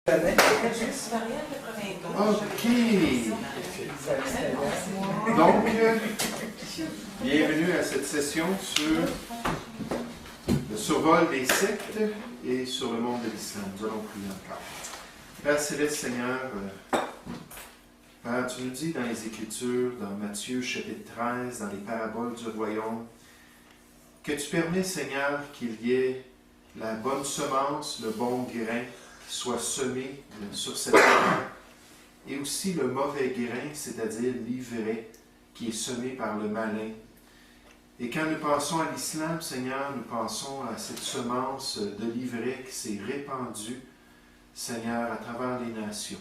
OK. Donc, bienvenue à cette session sur le survol des sectes et sur le monde de l'islam. Nous allons prier encore. Père Céleste, Seigneur, Père, tu nous dis dans les Écritures, dans Matthieu chapitre 13, dans les paraboles du royaume, que tu permets, Seigneur, qu'il y ait la bonne semence, le bon grain, soit semé sur cette terre, et aussi le mauvais grain, c'est-à-dire l'ivraie, qui est semé par le malin. Et quand nous pensons à l'islam, Seigneur, nous pensons à cette semence de l'ivraie qui s'est répandue, Seigneur, à travers les nations,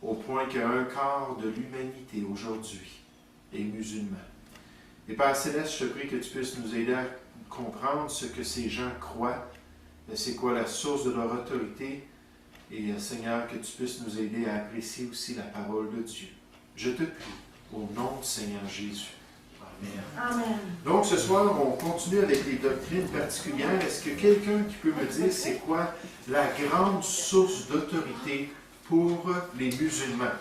au point qu'un quart de l'humanité aujourd'hui est musulman. Et Père Céleste, je te prie que tu puisses nous aider à comprendre ce que ces gens croient, c'est quoi la source de leur autorité, et Seigneur, que tu puisses nous aider à apprécier aussi la parole de Dieu. Je te prie, au nom du Seigneur Jésus. Amen. Amen. Donc ce soir, on continue avec les doctrines particulières. Est-ce que quelqu'un qui peut me dire c'est quoi la grande source d'autorité pour les musulmans,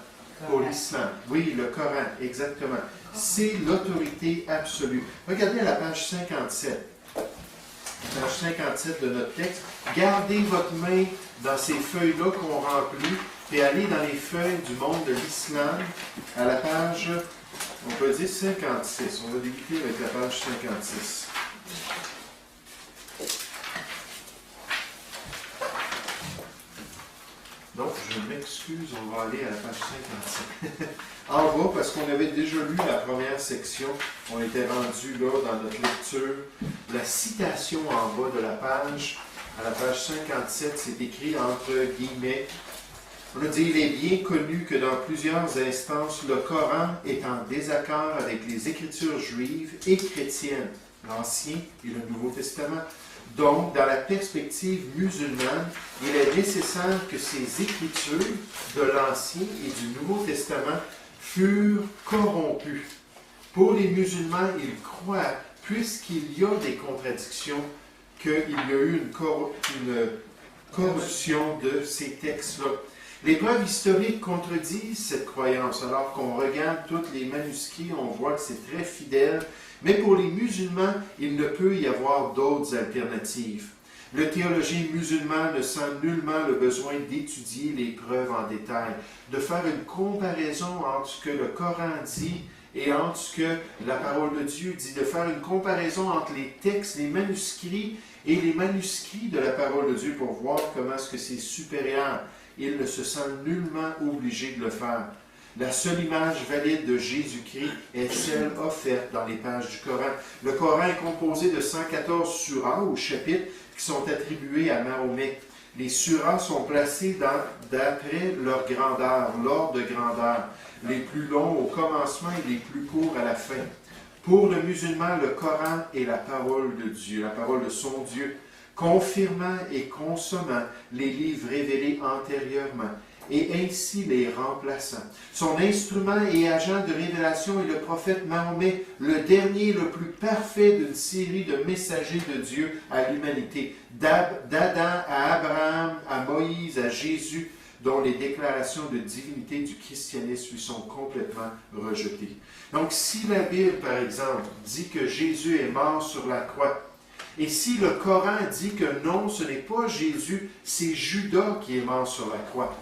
pour l'islam? Oui, le Coran, exactement. C'est l'autorité absolue. Regardez à la page 57. Page 57 de notre texte. Gardez votre main dans ces feuilles-là qu'on remplit, et allez dans les feuilles du monde de l'islam, à la page, on peut dire 56. On va débuter avec la page 56. Donc, je m'excuse, on va aller à la page 57. En bas, parce qu'on avait déjà lu la première section, on était rendu là dans notre lecture. La citation en bas de la page, à la page 57, c'est écrit entre guillemets. On a dit, il est bien connu que dans plusieurs instances, le Coran est en désaccord avec les Écritures juives et chrétiennes, l'Ancien et le Nouveau Testament. Donc, dans la perspective musulmane, il est nécessaire que ces Écritures de l'Ancien et du Nouveau Testament furent corrompues. Pour les musulmans, ils croient, puisqu'il y a des contradictions, qu'il y a eu une corruption de ces textes-là. Les preuves historiques contredisent cette croyance. Alors qu'on regarde tous les manuscrits, on voit que c'est très fidèle. Mais pour les musulmans, il ne peut y avoir d'autres alternatives. Le théologien musulman ne sent nullement le besoin d'étudier les preuves en détail, de faire une comparaison entre ce que le Coran dit et entre ce que la parole de Dieu dit, de faire une comparaison entre les textes, les manuscrits et les manuscrits de la parole de Dieu pour voir comment est-ce que c'est supérieur. Il ne se sent nullement obligé de le faire. La seule image valide de Jésus-Christ est celle offerte dans les pages du Coran. Le Coran est composé de 114 surahs ou chapitres qui sont attribués à Mahomet. Les surahs sont placés d'après leur grandeur, l'ordre de grandeur. Les plus longs au commencement et les plus courts à la fin. Pour le musulman, le Coran est la parole de Dieu, la parole de son Dieu, confirmant et consommant les livres révélés antérieurement, et ainsi les remplaçant. Son instrument et agent de révélation est le prophète Mahomet, le dernier, le plus parfait d'une série de messagers de Dieu à l'humanité, d'Adam à Abraham, à Moïse, à Jésus, dont les déclarations de divinité du christianisme lui sont complètement rejetées. Donc, si la Bible, par exemple, dit que Jésus est mort sur la croix, et si le Coran dit que non, ce n'est pas Jésus, c'est Judas qui est mort sur la croix,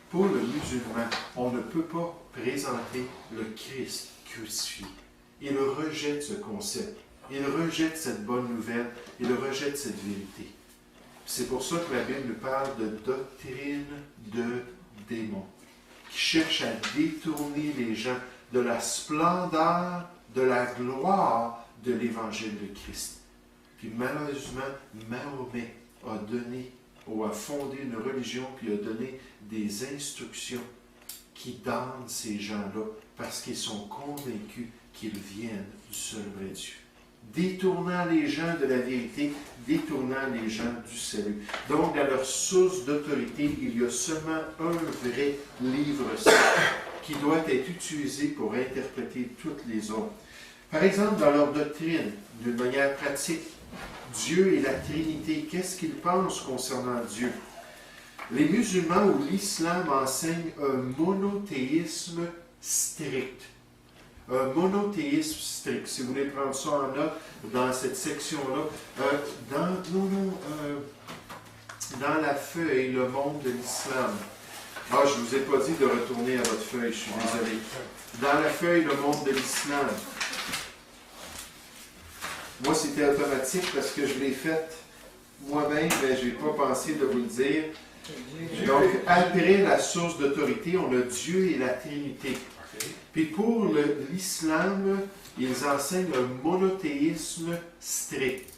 pour le musulman, on ne peut pas présenter le Christ crucifié. Il rejette ce concept. Il rejette cette bonne nouvelle. Il rejette cette vérité. C'est pour ça que la Bible nous parle de doctrine de démons, qui cherche à détourner les gens de la splendeur, de la gloire de l'Évangile de Christ. Puis malheureusement, Mahomet a donné ou a fondé une religion, puis a donné des instructions qui damnent ces gens-là parce qu'ils sont convaincus qu'ils viennent du seul vrai Dieu. Détournant les gens de la vérité, détournant les gens du salut. Donc, dans leur source d'autorité, il y a seulement un vrai livre saint qui doit être utilisé pour interpréter toutes les autres. Par exemple, dans leur doctrine, d'une manière pratique, Dieu et la Trinité, qu'est-ce qu'ils pensent concernant Dieu? Les musulmans ou l'islam enseignent un monothéisme strict. Un monothéisme strict. Si vous voulez prendre ça en note dans cette section-là, dans la feuille, le monde de l'islam. Ah, je ne vous ai pas dit de retourner à votre feuille, je suis désolé. Dans la feuille, le monde de l'islam. Moi, c'était automatique parce que je l'ai fait moi-même, mais je n'ai pas pensé de vous le dire. Donc, après la source d'autorité, on a Dieu et la Trinité. Puis pour l'islam, ils enseignent un monothéisme strict.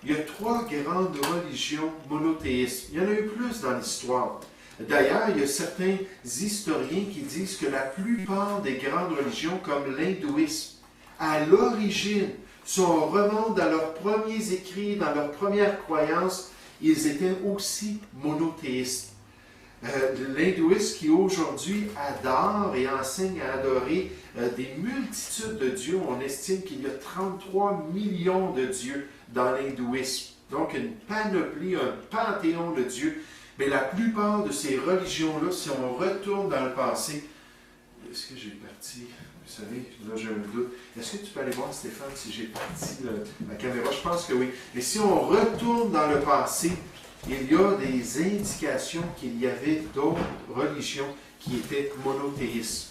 Il y a 3 grandes religions monothéistes. Il y en a eu plus dans l'histoire. D'ailleurs, il y a certains historiens qui disent que la plupart des grandes religions, comme l'hindouisme, à l'origine, si on remonte dans leurs premiers écrits, dans leurs premières croyances, ils étaient aussi monothéistes. L'hindouisme qui aujourd'hui adore et enseigne à adorer des multitudes de dieux, on estime qu'il y a 33 millions de dieux dans l'hindouisme. Donc une panoplie, un panthéon de dieux. Mais la plupart de ces religions-là, si on retourne dans le passé, est-ce que j'ai parti? Vous savez, là j'ai un doute. Est-ce que tu peux aller voir, Stéphane, si j'ai parti la caméra? Je pense que oui. Mais si on retourne dans le passé, il y a des indications qu'il y avait d'autres religions qui étaient monothéistes.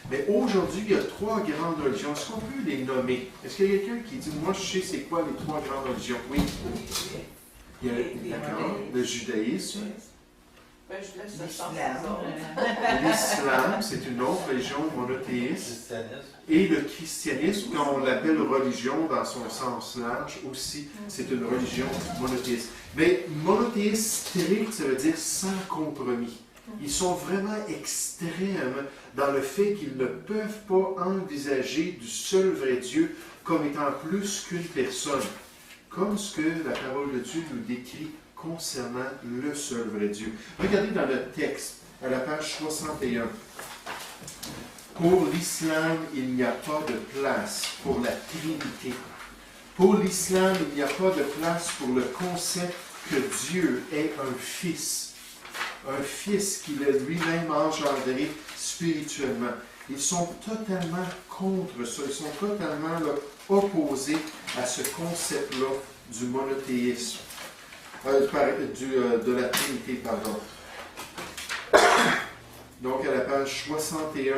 Mais aujourd'hui, il y a 3 grandes religions. Est-ce qu'on peut les nommer? Est-ce qu'il y a quelqu'un qui dit, moi je sais c'est quoi les 3 grandes religions? Oui. Il y a le judaïsme. L'islam, c'est une autre religion monothéiste. Et le christianisme, quand on l'appelle religion dans son sens large aussi, c'est une religion monothéiste. Mais monothéiste strict, ça veut dire sans compromis. Ils sont vraiment extrêmes dans le fait qu'ils ne peuvent pas envisager du seul vrai Dieu comme étant plus qu'une personne. Comme ce que la parole de Dieu nous décrit concernant le seul vrai Dieu. Regardez dans le texte, à la page 61. Pour l'islam, il n'y a pas de place pour la Trinité. Pour l'islam, il n'y a pas de place pour le concept que Dieu est un fils. Un fils qu'il a lui-même engendré spirituellement. Ils sont totalement contre ça. Ils sont totalement opposés à ce concept-là du monothéisme. De la Trinité, pardon. Donc, à la page 61,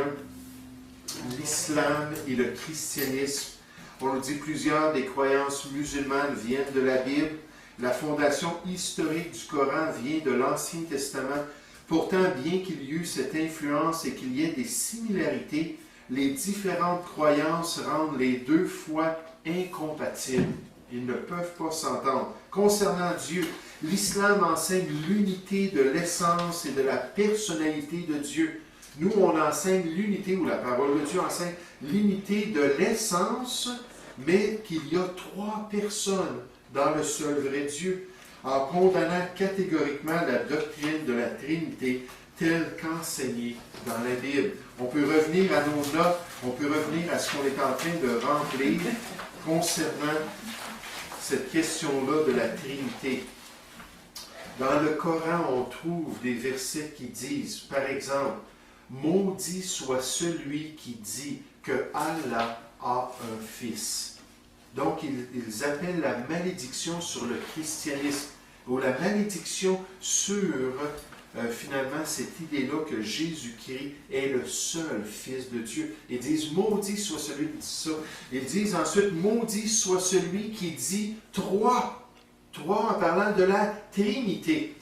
l'islam et le christianisme. On nous dit plusieurs des croyances musulmanes viennent de la Bible. La fondation historique du Coran vient de l'Ancien Testament. Pourtant, bien qu'il y ait eu cette influence et qu'il y ait des similarités, les différentes croyances rendent les deux foi incompatibles. Ils ne peuvent pas s'entendre. Concernant Dieu, l'islam enseigne l'unité de l'essence et de la personnalité de Dieu. Nous, on enseigne l'unité, ou la parole de Dieu enseigne l'unité de l'essence, mais qu'il y a 3 personnes dans le seul vrai Dieu, en condamnant catégoriquement la doctrine de la Trinité telle qu'enseignée dans la Bible. On peut revenir à nos notes, on peut revenir à ce qu'on est en train de remplir concernant cette question-là de la Trinité. Dans le Coran, on trouve des versets qui disent, par exemple, « Maudit soit celui qui dit que Allah a un fils. » Donc, ils appellent la malédiction sur le christianisme, ou la malédiction sur, finalement, cette idée-là que Jésus-Christ est le seul Fils de Dieu. Ils disent, maudit soit celui qui dit ça. Ils disent ensuite, maudit soit celui qui dit 3 en parlant de la Trinité.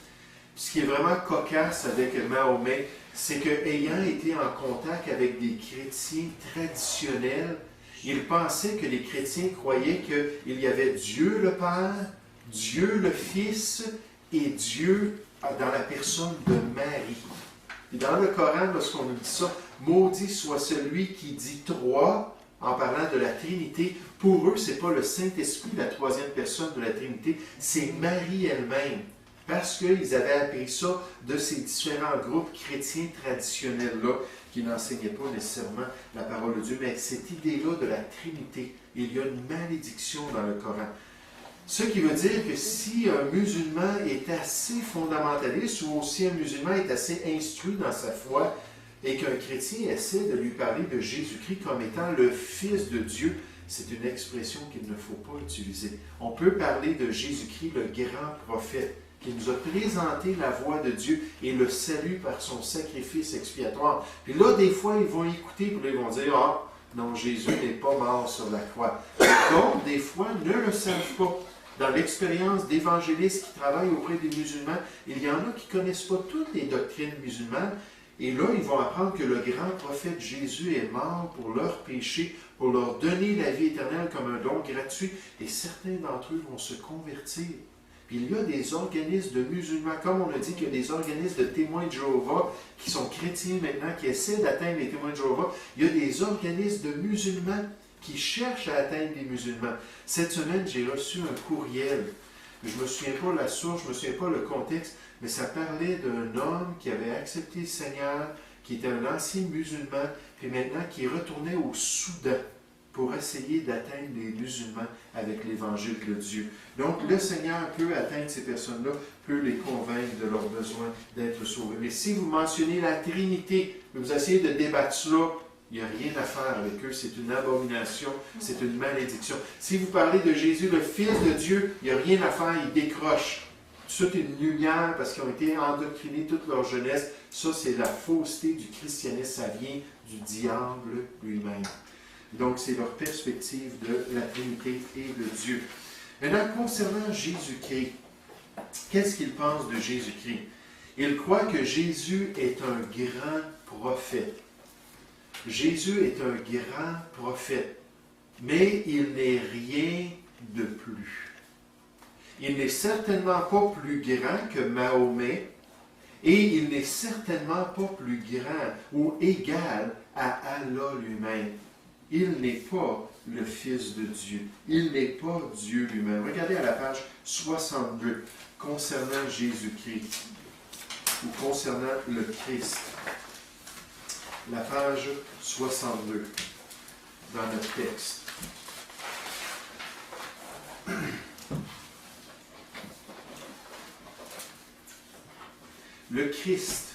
Ce qui est vraiment cocasse avec Mahomet, c'est qu'ayant été en contact avec des chrétiens traditionnels, il pensait que les chrétiens croyaient qu'il y avait Dieu le Père, Dieu le Fils et Dieu dans la personne de Marie. Et dans le Coran, lorsqu'on nous dit ça, maudit soit celui qui dit 3 en parlant de la Trinité. Pour eux, ce n'est pas le Saint-Esprit, la 3e personne de la Trinité, c'est Marie elle-même. Parce qu'ils avaient appris ça de ces différents groupes chrétiens traditionnels-là, qui n'enseignaient pas nécessairement la parole de Dieu. Mais cette idée-là de la Trinité, il y a une malédiction dans le Coran. Ce qui veut dire que si un musulman est assez fondamentaliste ou si un musulman est assez instruit dans sa foi et qu'un chrétien essaie de lui parler de Jésus-Christ comme étant le Fils de Dieu, c'est une expression qu'il ne faut pas utiliser. On peut parler de Jésus-Christ, le grand prophète, qui nous a présenté la voie de Dieu et le salut par son sacrifice expiatoire. Puis là, des fois, ils vont écouter, puis là, ils vont dire, « Ah, non, Jésus n'est pas mort sur la croix. » Donc, des fois, ne le savent pas. Dans l'expérience d'évangélistes qui travaillent auprès des musulmans, il y en a qui ne connaissent pas toutes les doctrines musulmanes. Et là, ils vont apprendre que le grand prophète Jésus est mort pour leurs péchés, pour leur donner la vie éternelle comme un don gratuit. Et certains d'entre eux vont se convertir. Puis il y a des organismes de musulmans, comme on a dit qu'il y a des organismes de témoins de Jéhovah qui sont chrétiens maintenant, qui essaient d'atteindre les témoins de Jéhovah. Il y a des organismes de musulmans qui cherchent à atteindre les musulmans. Cette semaine, j'ai reçu un courriel. Je ne me souviens pas la source, je ne me souviens pas le contexte, mais ça parlait d'un homme qui avait accepté le Seigneur, qui était un ancien musulman, puis maintenant qui retournait au Soudan pour essayer d'atteindre les musulmans avec l'évangile de Dieu. Donc, le Seigneur peut atteindre ces personnes-là, peut les convaincre de leur besoin d'être sauvés. Mais si vous mentionnez la Trinité, vous essayez de débattre cela, il n'y a rien à faire avec eux, c'est une abomination, c'est une malédiction. Si vous parlez de Jésus, le Fils de Dieu, il n'y a rien à faire, ils décrochent. C'est une lumière parce qu'ils ont été endoctrinés toute leur jeunesse. Ça, c'est la fausseté du christianisme, ça vient du diable lui-même. Donc, c'est leur perspective de la Trinité et de Dieu. Maintenant, concernant Jésus-Christ, qu'est-ce qu'ils pensent de Jésus-Christ? Ils croient que Jésus est un grand prophète. Jésus est un grand prophète, mais il n'est rien de plus. Il n'est certainement pas plus grand que Mahomet, et il n'est certainement pas plus grand ou égal à Allah lui-même. Il n'est pas le Fils de Dieu. Il n'est pas Dieu lui-même. Regardez à la page 62, concernant Jésus-Christ, ou concernant le Christ. La page 62, dans notre texte. Le Christ.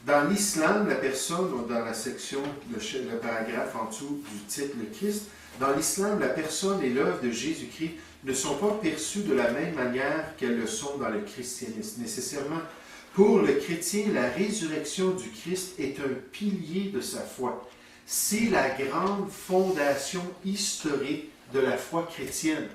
Dans l'islam, la personne, dans la section, le paragraphe en dessous du titre, le Christ, dans l'islam, la personne et l'œuvre de Jésus-Christ ne sont pas perçues de la même manière qu'elles le sont dans le christianisme, nécessairement. Pour le chrétien, la résurrection du Christ est un pilier de sa foi. C'est la grande fondation historique de la foi chrétienne,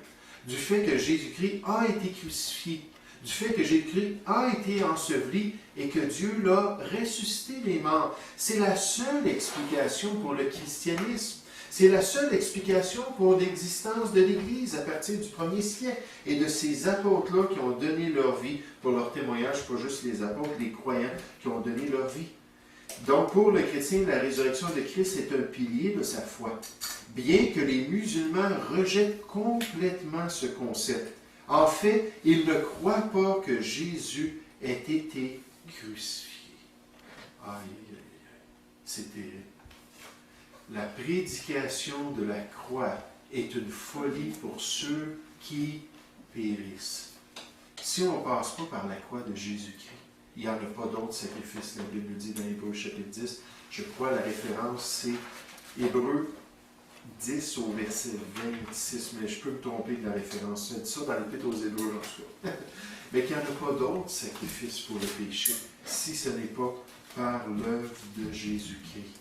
du fait que Jésus-Christ a été crucifié, du fait que Jésus-Christ a été enseveli et que Dieu l'a ressuscité des morts. C'est la seule explication pour le christianisme. C'est la seule explication pour l'existence de l'Église à partir du 1er siècle et de ces apôtres-là qui ont donné leur vie pour leur témoignage, pas juste les apôtres, les croyants qui ont donné leur vie. Donc pour le chrétien, la résurrection de Christ est un pilier de sa foi, bien que les musulmans rejettent complètement ce concept. En fait, ils ne croient pas que Jésus ait été crucifié. Aïe, aïe, aïe, c'est terrible. La prédication de la croix est une folie pour ceux qui périssent. Si on ne passe pas par la croix de Jésus-Christ, il n'y en a pas d'autre sacrifice. La Bible dit dans Hébreux chapitre 10, je crois la référence c'est Hébreux 10 au verset 26, mais je peux me tromper de la référence. Je dis ça dans l'Épître aux Hébreux, en tout cas. Mais qu'il n'y en a pas d'autre sacrifice pour le péché, si ce n'est pas par l'œuvre de Jésus-Christ.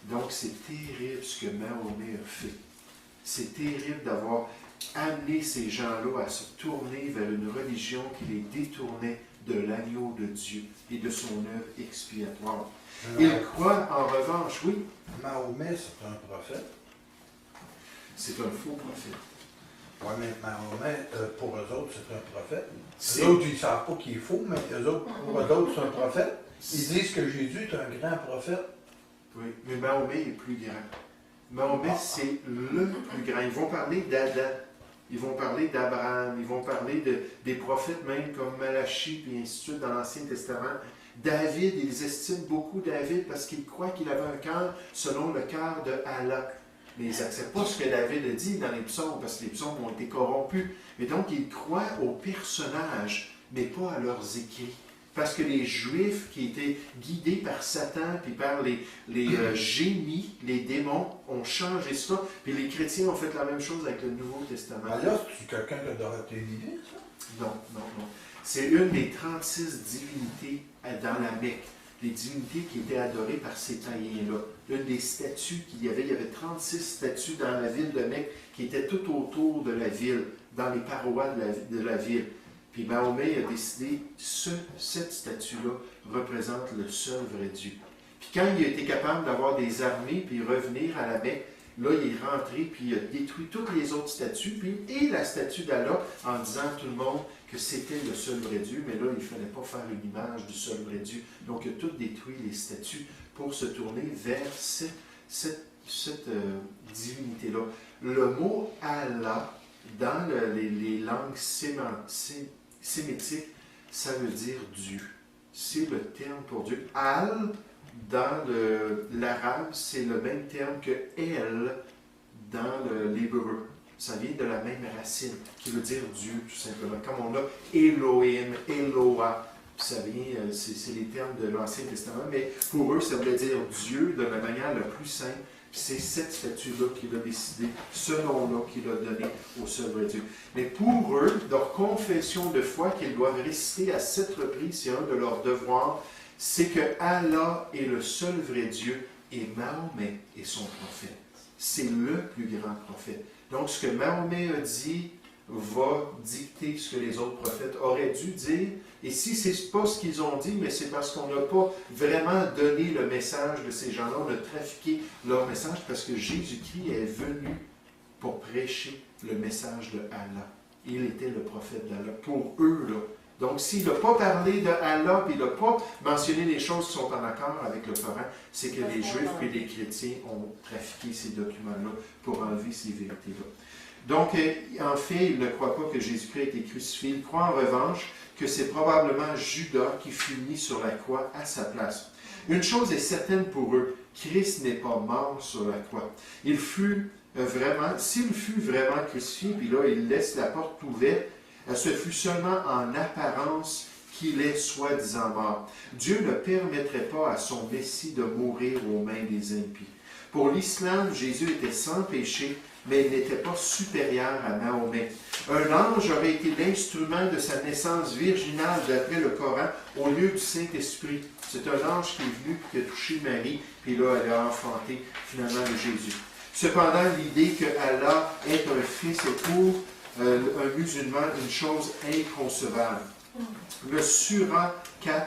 Donc, c'est terrible ce que Mahomet a fait. C'est terrible d'avoir amené ces gens-là à se tourner vers une religion qui les détournait de l'agneau de Dieu et de son œuvre expiatoire. Ils croient, en revanche, oui. Mahomet, c'est un prophète. C'est un faux prophète. Oui, mais Mahomet, pour eux autres, c'est un prophète. Eux autres, ils ne savent pas qu'il est faux, mais pour eux autres, c'est un prophète. Ils disent que Jésus est un grand prophète. Oui, mais Mahomet est plus grand. Mahomet, c'est le plus grand. Ils vont parler d'Adam, ils vont parler d'Abraham, ils vont parler des prophètes même comme Malachie, puis ainsi de suite dans l'Ancien Testament. David, ils estiment beaucoup David parce qu'ils croient qu'il avait un cœur selon le cœur de Allah. mais ils n'acceptent pas ce que David a dit dans les psaumes, parce que les psaumes ont été corrompus. Et donc, ils croient aux personnages, mais pas à leurs écrits. Parce que les Juifs qui étaient guidés par Satan, puis par les génies, les démons, ont changé ça, puis les chrétiens ont fait la même chose avec le Nouveau Testament. Alors, c'est quelqu'un qui a doré divin, ça? Non, non, non. C'est une des 36 divinités dans la Mecque. Les divinités qui étaient adorées par ces païens-là. Une des statues qu'il y avait 36 statues dans la ville de Mecque qui étaient tout autour de la ville, dans les parois de la ville. Puis Mahomet a décidé, cette statue-là représente le seul vrai Dieu. Puis quand il a été capable d'avoir des armées, puis revenir à la Mecque, là, il est rentré, puis il a détruit toutes les autres statues, et la statue d'Allah, en disant à tout le monde que c'était le seul vrai Dieu, mais là, il ne fallait pas faire une image du seul vrai Dieu. Donc, il a tout détruit les statues pour se tourner vers cette divinité-là. Le mot Allah, dans les langues sémitiques, ça veut dire Dieu. C'est le terme pour Dieu. Al, dans l'arabe, c'est le même terme que El dans l'hébreu. Ça vient de la même racine, qui veut dire Dieu, tout simplement. Comme on a Elohim, Eloah, ça vient, c'est les termes de l'Ancien Testament, mais pour eux, ça voulait dire Dieu de la manière la plus simple. C'est cette statue-là qu'il a décidé, ce nom-là qu'il a donné au seul vrai Dieu. Mais pour eux, leur confession de foi qu'ils doivent réciter à 7 reprises, c'est un de leurs devoirs, c'est que Allah est le seul vrai Dieu et Mahomet est son prophète. C'est le plus grand prophète. Donc, ce que Mahomet a dit va dicter ce que les autres prophètes auraient dû dire. Et si ce n'est pas ce qu'ils ont dit, mais c'est parce qu'on n'a pas vraiment donné le message de ces gens-là, on a trafiqué leur message parce que Jésus-Christ est venu pour prêcher le message de Allah. Il était le prophète d'Allah. Pour eux, là. Donc, s'il n'a pas parlé de Allah, puis il n'a pas mentionné les choses qui sont en accord avec le Coran, c'est que les Juifs et les chrétiens ont trafiqué ces documents-là pour enlever ces vérités-là. Donc, en fait, il ne croit pas que Jésus-Christ a été crucifié. Il croit en revanche que c'est probablement Judas qui fut mis sur la croix à sa place. Une chose est certaine pour eux, Christ n'est pas mort sur la croix. Il fut vraiment, s'il fut vraiment crucifié, puis là, il laisse la porte ouverte, ce fut seulement en apparence qu'il est soi-disant mort. Dieu ne permettrait pas à son Messie de mourir aux mains des impies. Pour l'islam, Jésus était sans péché, mais il n'était pas supérieur à Mahomet. Un ange aurait été l'instrument de sa naissance virginale d'après le Coran au lieu du Saint-Esprit. C'est un ange qui est venu qui a touché Marie, puis là, elle a enfanté finalement de Jésus. Cependant, l'idée que Allah est un fils est pour un musulman une chose inconcevable. Le Surah 4,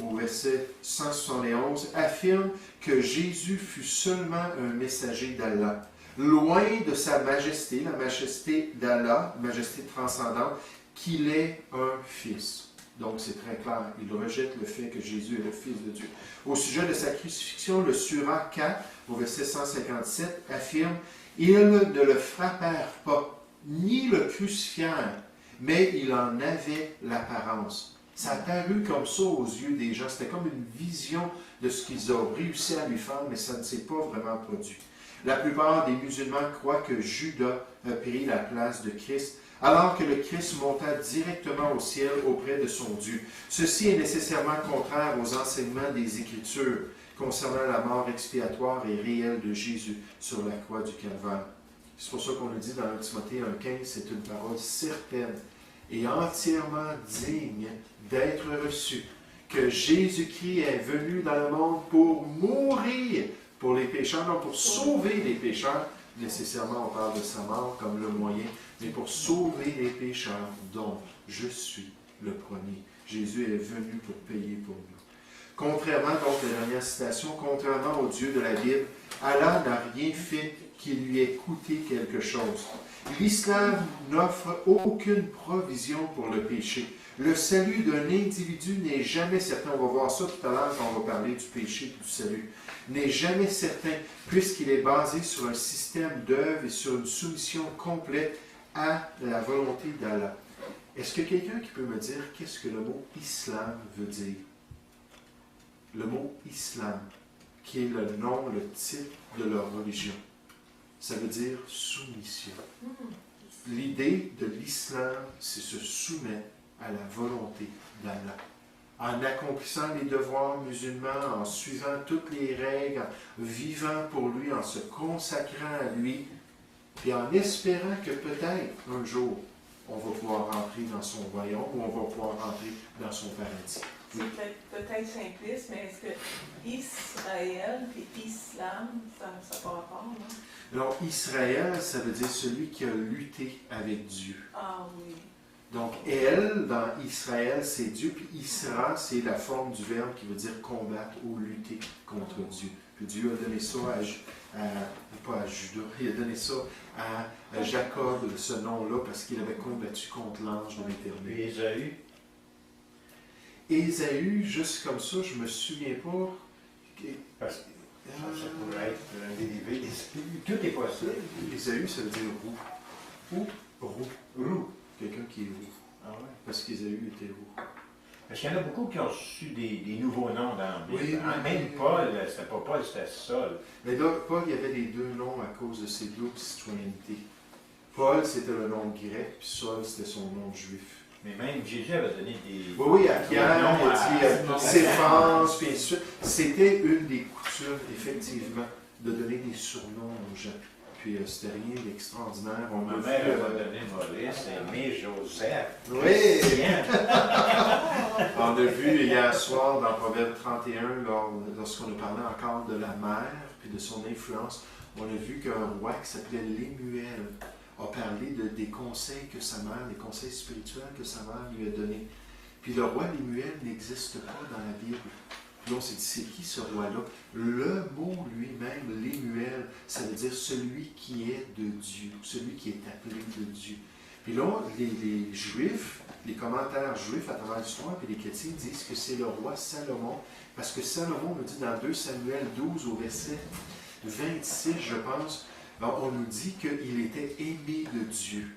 au verset 171, affirme que Jésus fut seulement un messager d'Allah. Loin de sa majesté, la majesté d'Allah, majesté transcendante, qu'il est un fils. Donc c'est très clair, il rejette le fait que Jésus est le Fils de Dieu. Au sujet de sa crucifixion, le Surah 4, au verset 157, affirme « Ils ne le frappèrent pas, ni le crucifièrent, mais il en avait l'apparence. » Ça a paru comme ça aux yeux des gens. C'était comme une vision de ce qu'ils ont réussi à lui faire, mais ça ne s'est pas vraiment produit. La plupart des musulmans croient que Judas a pris la place de Christ, alors que le Christ monta directement au ciel auprès de son Dieu. Ceci est nécessairement contraire aux enseignements des Écritures concernant la mort expiatoire et réelle de Jésus sur la croix du Calvaire. C'est pour ça qu'on le dit dans 1 Timothée 1,15, c'est une parole certaine et entièrement digne d'être reçue, que Jésus-Christ est venu dans le monde pour mourir pour les pécheurs, non pour sauver les pécheurs. Nécessairement, on parle de sa mort comme le moyen, mais pour sauver les pécheurs, dont je suis le premier. Jésus est venu pour payer pour nous. Contrairement, donc, la dernière citation, contrairement au Dieu de la Bible, Allah n'a rien fait qui lui ait coûté quelque chose. L'islam n'offre aucune provision pour le péché. Le salut d'un individu n'est jamais certain. On va voir ça tout à l'heure quand on va parler du péché et du salut. N'est jamais certain puisqu'il est basé sur un système d'œuvres et sur une soumission complète à la volonté d'Allah. Est-ce que quelqu'un qui peut me dire qu'est-ce que le mot islam veut dire? Le mot islam, qui est le nom, le titre de leur religion. ça veut dire soumission. L'idée de l'islam, c'est se soumettre à la volonté d'Allah. En accomplissant les devoirs musulmans, en suivant toutes les règles, en vivant pour lui, en se consacrant à lui, puis en espérant que peut-être un jour, on va pouvoir rentrer dans son royaume ou on va pouvoir rentrer dans son paradis. C'est peut-être simpliste, mais est-ce que Israël et Islam, ça n'a pas rapport, non? Alors, Israël, ça veut dire celui qui a lutté avec Dieu. Ah oui. Donc, elle, dans Israël, c'est Dieu, puis Isra, c'est la forme du verbe qui veut dire combattre ou lutter contre Dieu. Puis Dieu a donné ça pas à Judas, il a donné ça à Jacob, ce nom-là, parce qu'il avait combattu contre l'ange de l'Éternel. Et Ésaü? Ésaü, juste comme ça, je me souviens pas. Parce que ça pourrait être un dérivé d'Ésaü. Tout est possible. Ésaü, ça veut dire roux. Ou roux. Roux. Quelqu'un qui est roux. Ah ouais. Parce qu'Ésaü était roux. Parce qu'il y en a beaucoup qui ont reçu des nouveaux noms dans la Bible. Oui, oui, Même oui. Paul, c'était pas Paul, c'était Saul. Mais là, Paul, il y avait les deux noms à cause de ses doubles citoyennetés. Paul, c'était le nom grec, puis Saul, c'était son nom juif. Mais même Jésus avait donné des... Oui, à Pierre, Non, il a à- dit Séphance, puis ainsi de suite. C'était une des coutumes, effectivement, de donner des surnoms aux gens. Puis c'était rien d'extraordinaire. On Ma a mère vu, avait donné Maurice, Aimé, Joseph. Oui! Tiens. On a vu hier soir dans Proverbe 31, lorsqu'on a parlé encore de la mère puis de son influence, on a vu qu'un roi qui s'appelait Lémuel a parlé des conseils que sa mère, des conseils spirituels que sa mère lui a donnés. Puis le roi Lémuel n'existe pas dans la Bible. Puis on s'est dit, c'est qui ce roi-là? Le mot lui-même, Lémuel, ça veut dire celui qui est de Dieu, celui qui est appelé de Dieu. Puis là, les Juifs, les commentaires juifs à travers l'histoire, puis les chrétiens disent que c'est le roi Salomon, parce que Salomon nous dit dans 2 Samuel 12 au verset 26, je pense, on nous dit qu'il était aimé de Dieu.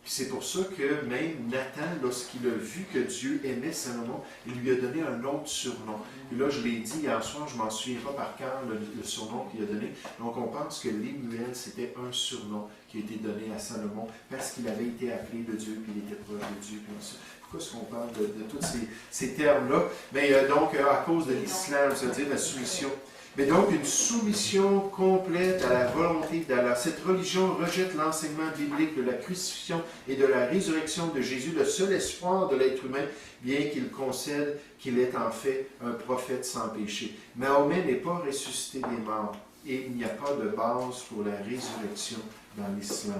Puis c'est pour ça que même Nathan, lorsqu'il a vu que Dieu aimait Salomon, il lui a donné un autre surnom. Puis là, je l'ai dit hier soir, je ne m'en souviens pas par cœur le surnom qu'il a donné. Donc on pense que Lémuel, c'était un surnom qui a été donné à Salomon parce qu'il avait été appelé de Dieu, puis il était proche de Dieu. Puis ça. Pourquoi est-ce qu'on parle de tous ces termes-là? Mais donc, à cause de l'islam, c'est-à-dire la soumission. Mais donc, une soumission complète à la volonté d'Allah. Cette religion rejette l'enseignement biblique de la crucifixion et de la résurrection de Jésus, le seul espoir de l'être humain, bien qu'il concède qu'il est en fait un prophète sans péché. Mahomet n'est pas ressuscité des morts et il n'y a pas de base pour la résurrection dans l'islam.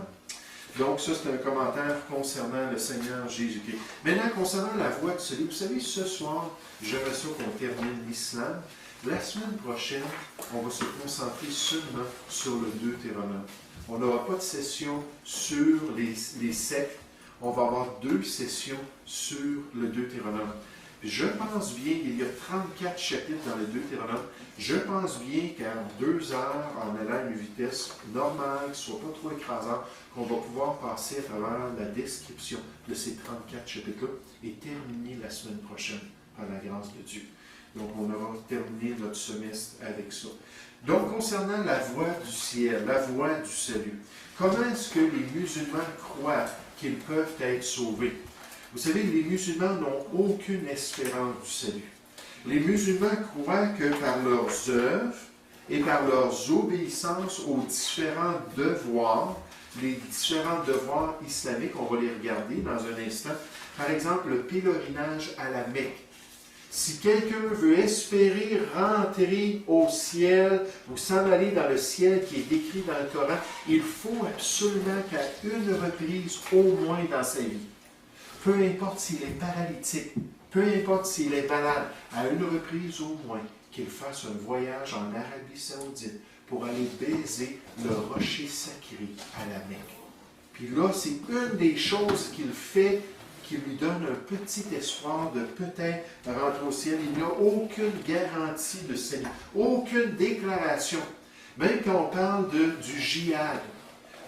Donc, ça, c'est un commentaire concernant le Seigneur Jésus-Christ. Maintenant, concernant la voie du salut, vous savez, ce soir, j'aimerais ça qu'on termine l'islam. La semaine prochaine, on va se concentrer seulement sur le Deutéronome. On n'aura pas de session sur les sectes. On va avoir 2 sessions sur le Deutéronome. Je pense bien, il y a 34 chapitres dans le Deutéronome. Je pense bien qu'en 2 heures, en allant à une vitesse normale, qui ne soit pas trop écrasante, qu'on va pouvoir passer à travers la description de ces 34 chapitres-là et terminer la semaine prochaine par la grâce de Dieu. Donc, on aura terminé notre semestre avec ça. Donc, concernant la voie du ciel, la voie du salut, comment est-ce que les musulmans croient qu'ils peuvent être sauvés? Vous savez, les musulmans n'ont aucune espérance du salut. Les musulmans croient que par leurs œuvres et par leurs obéissances aux différents devoirs, les différents devoirs islamiques, on va les regarder dans un instant. Par exemple, le pèlerinage à la Mecque. Si quelqu'un veut espérer rentrer au ciel ou s'en aller dans le ciel qui est décrit dans le Coran, il faut absolument qu'à une reprise au moins dans sa vie, peu importe s'il est paralytique, peu importe s'il est malade, à une reprise au moins, qu'il fasse un voyage en Arabie Saoudite pour aller baiser le rocher sacré à la Mecque. Puis là, c'est une des choses qu'il fait qui lui donne un petit espoir de peut-être rentrer au ciel. Il n'y a aucune garantie de salut, aucune déclaration. Même quand on parle du djihad.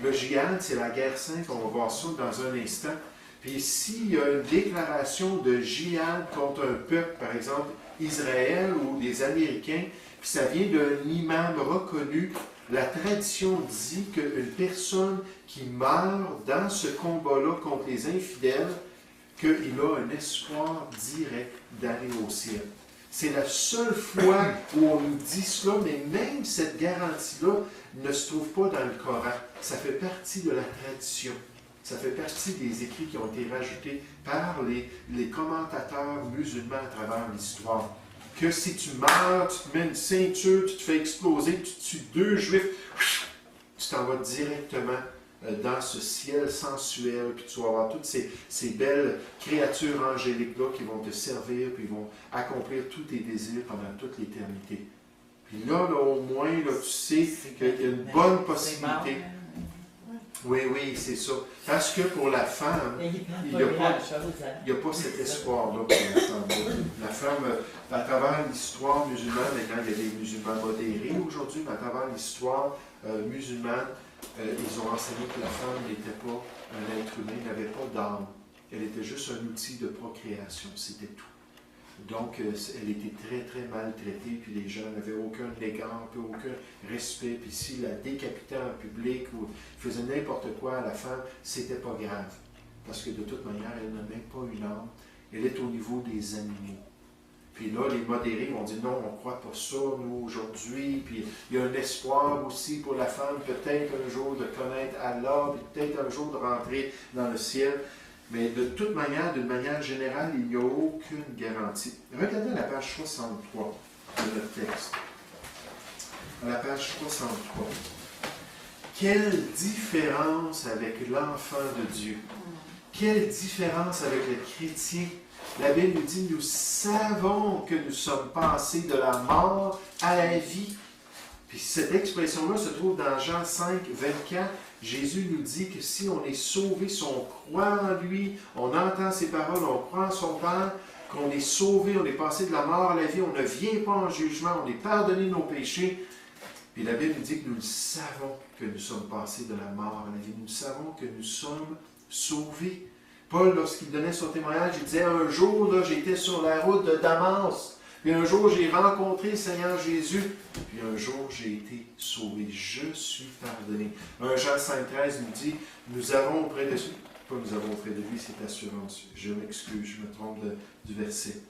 Le djihad, c'est la guerre sainte, on va voir ça dans un instant. Puis s'il y a une déclaration de djihad contre un peuple, par exemple Israël ou des Américains, puis ça vient d'un imam reconnu, La tradition dit qu'une personne qui meurt dans ce combat-là contre les infidèles, qu'il a un espoir direct d'aller au ciel. C'est la seule fois où on nous dit cela, mais même cette garantie-là ne se trouve pas dans le Coran. Ça fait partie de la tradition. Ça fait partie des écrits qui ont été rajoutés par les commentateurs musulmans à travers l'histoire. Que si tu meurs, tu te mets une ceinture, tu te fais exploser, tu tues 2 Juifs, tu t'en vas directement dans ce ciel sensuel, puis tu vas avoir toutes ces belles créatures angéliques-là qui vont te servir, puis vont accomplir tous tes désirs pendant toute l'éternité. Puis là, au moins, là, tu sais qu'il y a une bonne possibilité. Oui, c'est ça. Parce que pour la femme, il n'y a pas cet espoir-là pour la femme. La femme, à travers l'histoire musulmane, maintenant il y a des musulmans modérés aujourd'hui, mais à travers l'histoire musulmane, ils ont enseigné que la femme n'était pas un être humain, n'avait pas d'âme. Elle était juste un outil de procréation, c'était tout. Donc, elle était très, très maltraitée, puis les gens n'avaient aucun égard, puis aucun respect, puis s'ils la décapitaient en public ou faisaient n'importe quoi à la femme, c'était pas grave. Parce que de toute manière, elle n'a même pas une âme. Elle est au niveau des animaux. Puis là, les modérés vont dire non, on ne croit pas ça, nous, aujourd'hui. Puis il y a un espoir aussi pour la femme, peut-être un jour de connaître Allah, puis peut-être un jour de rentrer dans le ciel. Mais de toute manière, d'une manière générale, il n'y a aucune garantie. Regardez la page 63 de notre texte. À la page 63. Quelle différence avec l'enfant de Dieu. Quelle différence avec le chrétien. La Bible nous dit, nous savons que nous sommes passés de la mort à la vie. Puis cette expression-là se trouve dans Jean 5, 24. Jésus nous dit que si on est sauvé, si on croit en lui, on entend ses paroles, on croit en son Père, qu'on est sauvé, on est passé de la mort à la vie, on ne vient pas en jugement, on est pardonné de nos péchés. Puis la Bible nous dit que nous savons que nous sommes passés de la mort à la vie. Nous savons que nous sommes sauvés. Paul, lorsqu'il donnait son témoignage, il disait, un jour, là, j'étais sur la route de Damas. Puis un jour, j'ai rencontré le Seigneur Jésus. Puis un jour, j'ai été sauvé. Je suis pardonné. 1 Jean 5,13 nous dit, nous avons auprès de lui, pas nous avons auprès de lui, c'est assurance. Je m'excuse, je me trompe du verset.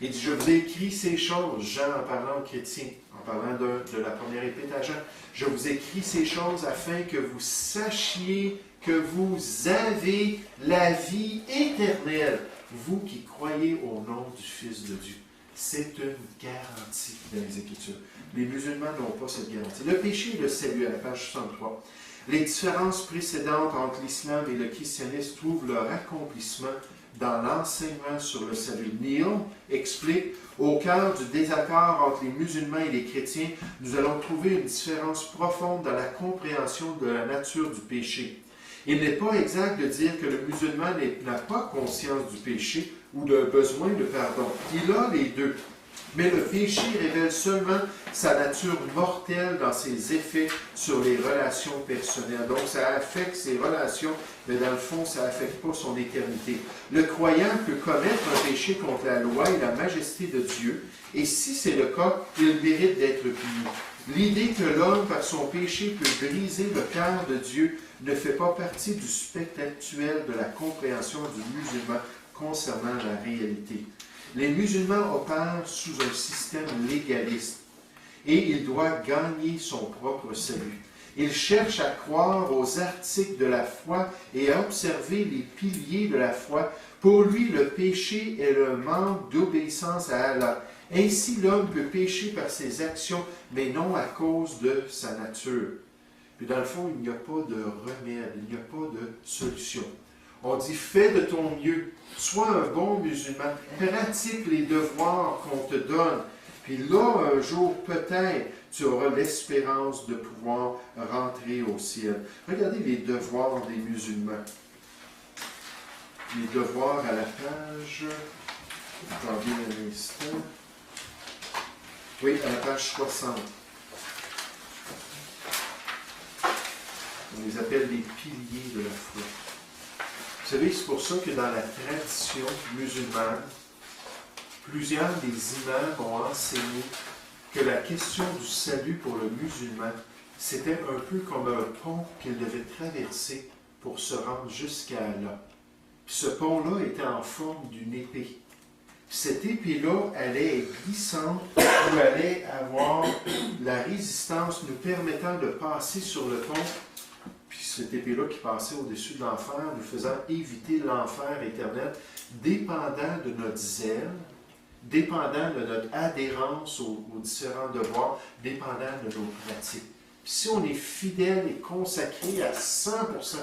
Il dit, je vous ai écrit ces choses, Jean en parlant aux chrétiens, en parlant de la première épître à Jean. Je vous ai écrit ces choses afin que vous sachiez que vous avez la vie éternelle, vous qui croyez au nom du Fils de Dieu. C'est une garantie dans les Écritures. Les musulmans n'ont pas cette garantie. Le péché et le salut, à la page 63. Les différences précédentes entre l'islam et le christianisme trouvent leur accomplissement dans l'enseignement sur le salut. Neil explique, au cœur du désaccord entre les musulmans et les chrétiens, nous allons trouver une différence profonde dans la compréhension de la nature du péché. Il n'est pas exact de dire que le musulman n'a pas conscience du péché ou d'un besoin de pardon. Il a les deux. Mais le péché révèle seulement sa nature mortelle dans ses effets sur les relations personnelles. Donc, ça affecte ses relations, mais dans le fond, ça n'affecte pas son éternité. Le croyant peut commettre un péché contre la loi et la majesté de Dieu, et si c'est le cas, il mérite d'être puni. L'idée que l'homme, par son péché, peut briser le cœur de Dieu ne fait pas partie du spectre actuel de la compréhension du musulman concernant la réalité. Les musulmans opèrent sous un système légaliste et il doit gagner son propre salut. Il cherche à croire aux articles de la foi et à observer les piliers de la foi. Pour lui, le péché est le manque d'obéissance à Allah. Ainsi, l'homme peut pécher par ses actions, mais non à cause de sa nature. Puis dans le fond, il n'y a pas de remède, il n'y a pas de solution. On dit, fais de ton mieux, sois un bon musulman, pratique les devoirs qu'on te donne. Puis là, un jour, peut-être, tu auras l'espérance de pouvoir rentrer au ciel. Regardez les devoirs des musulmans. Les devoirs à la page, attendez un instant. Oui, à la page 60. On les appelle les piliers de la foi. Vous savez, c'est pour ça que dans la tradition musulmane, plusieurs des imams ont enseigné que la question du salut pour le musulman, c'était un peu comme un pont qu'il devait traverser pour se rendre jusqu'à là. Puis ce pont-là était en forme d'une épée. Cette épée-là allait être glissante ou allait avoir la résistance nous permettant de passer sur le pont. Puis cette épée-là qui passait au-dessus de l'enfer, nous faisant éviter l'enfer éternel, dépendant de notre zèle, dépendant de notre adhérence aux différents devoirs, dépendant de nos pratiques. Puis si on est fidèle et consacré à 100%,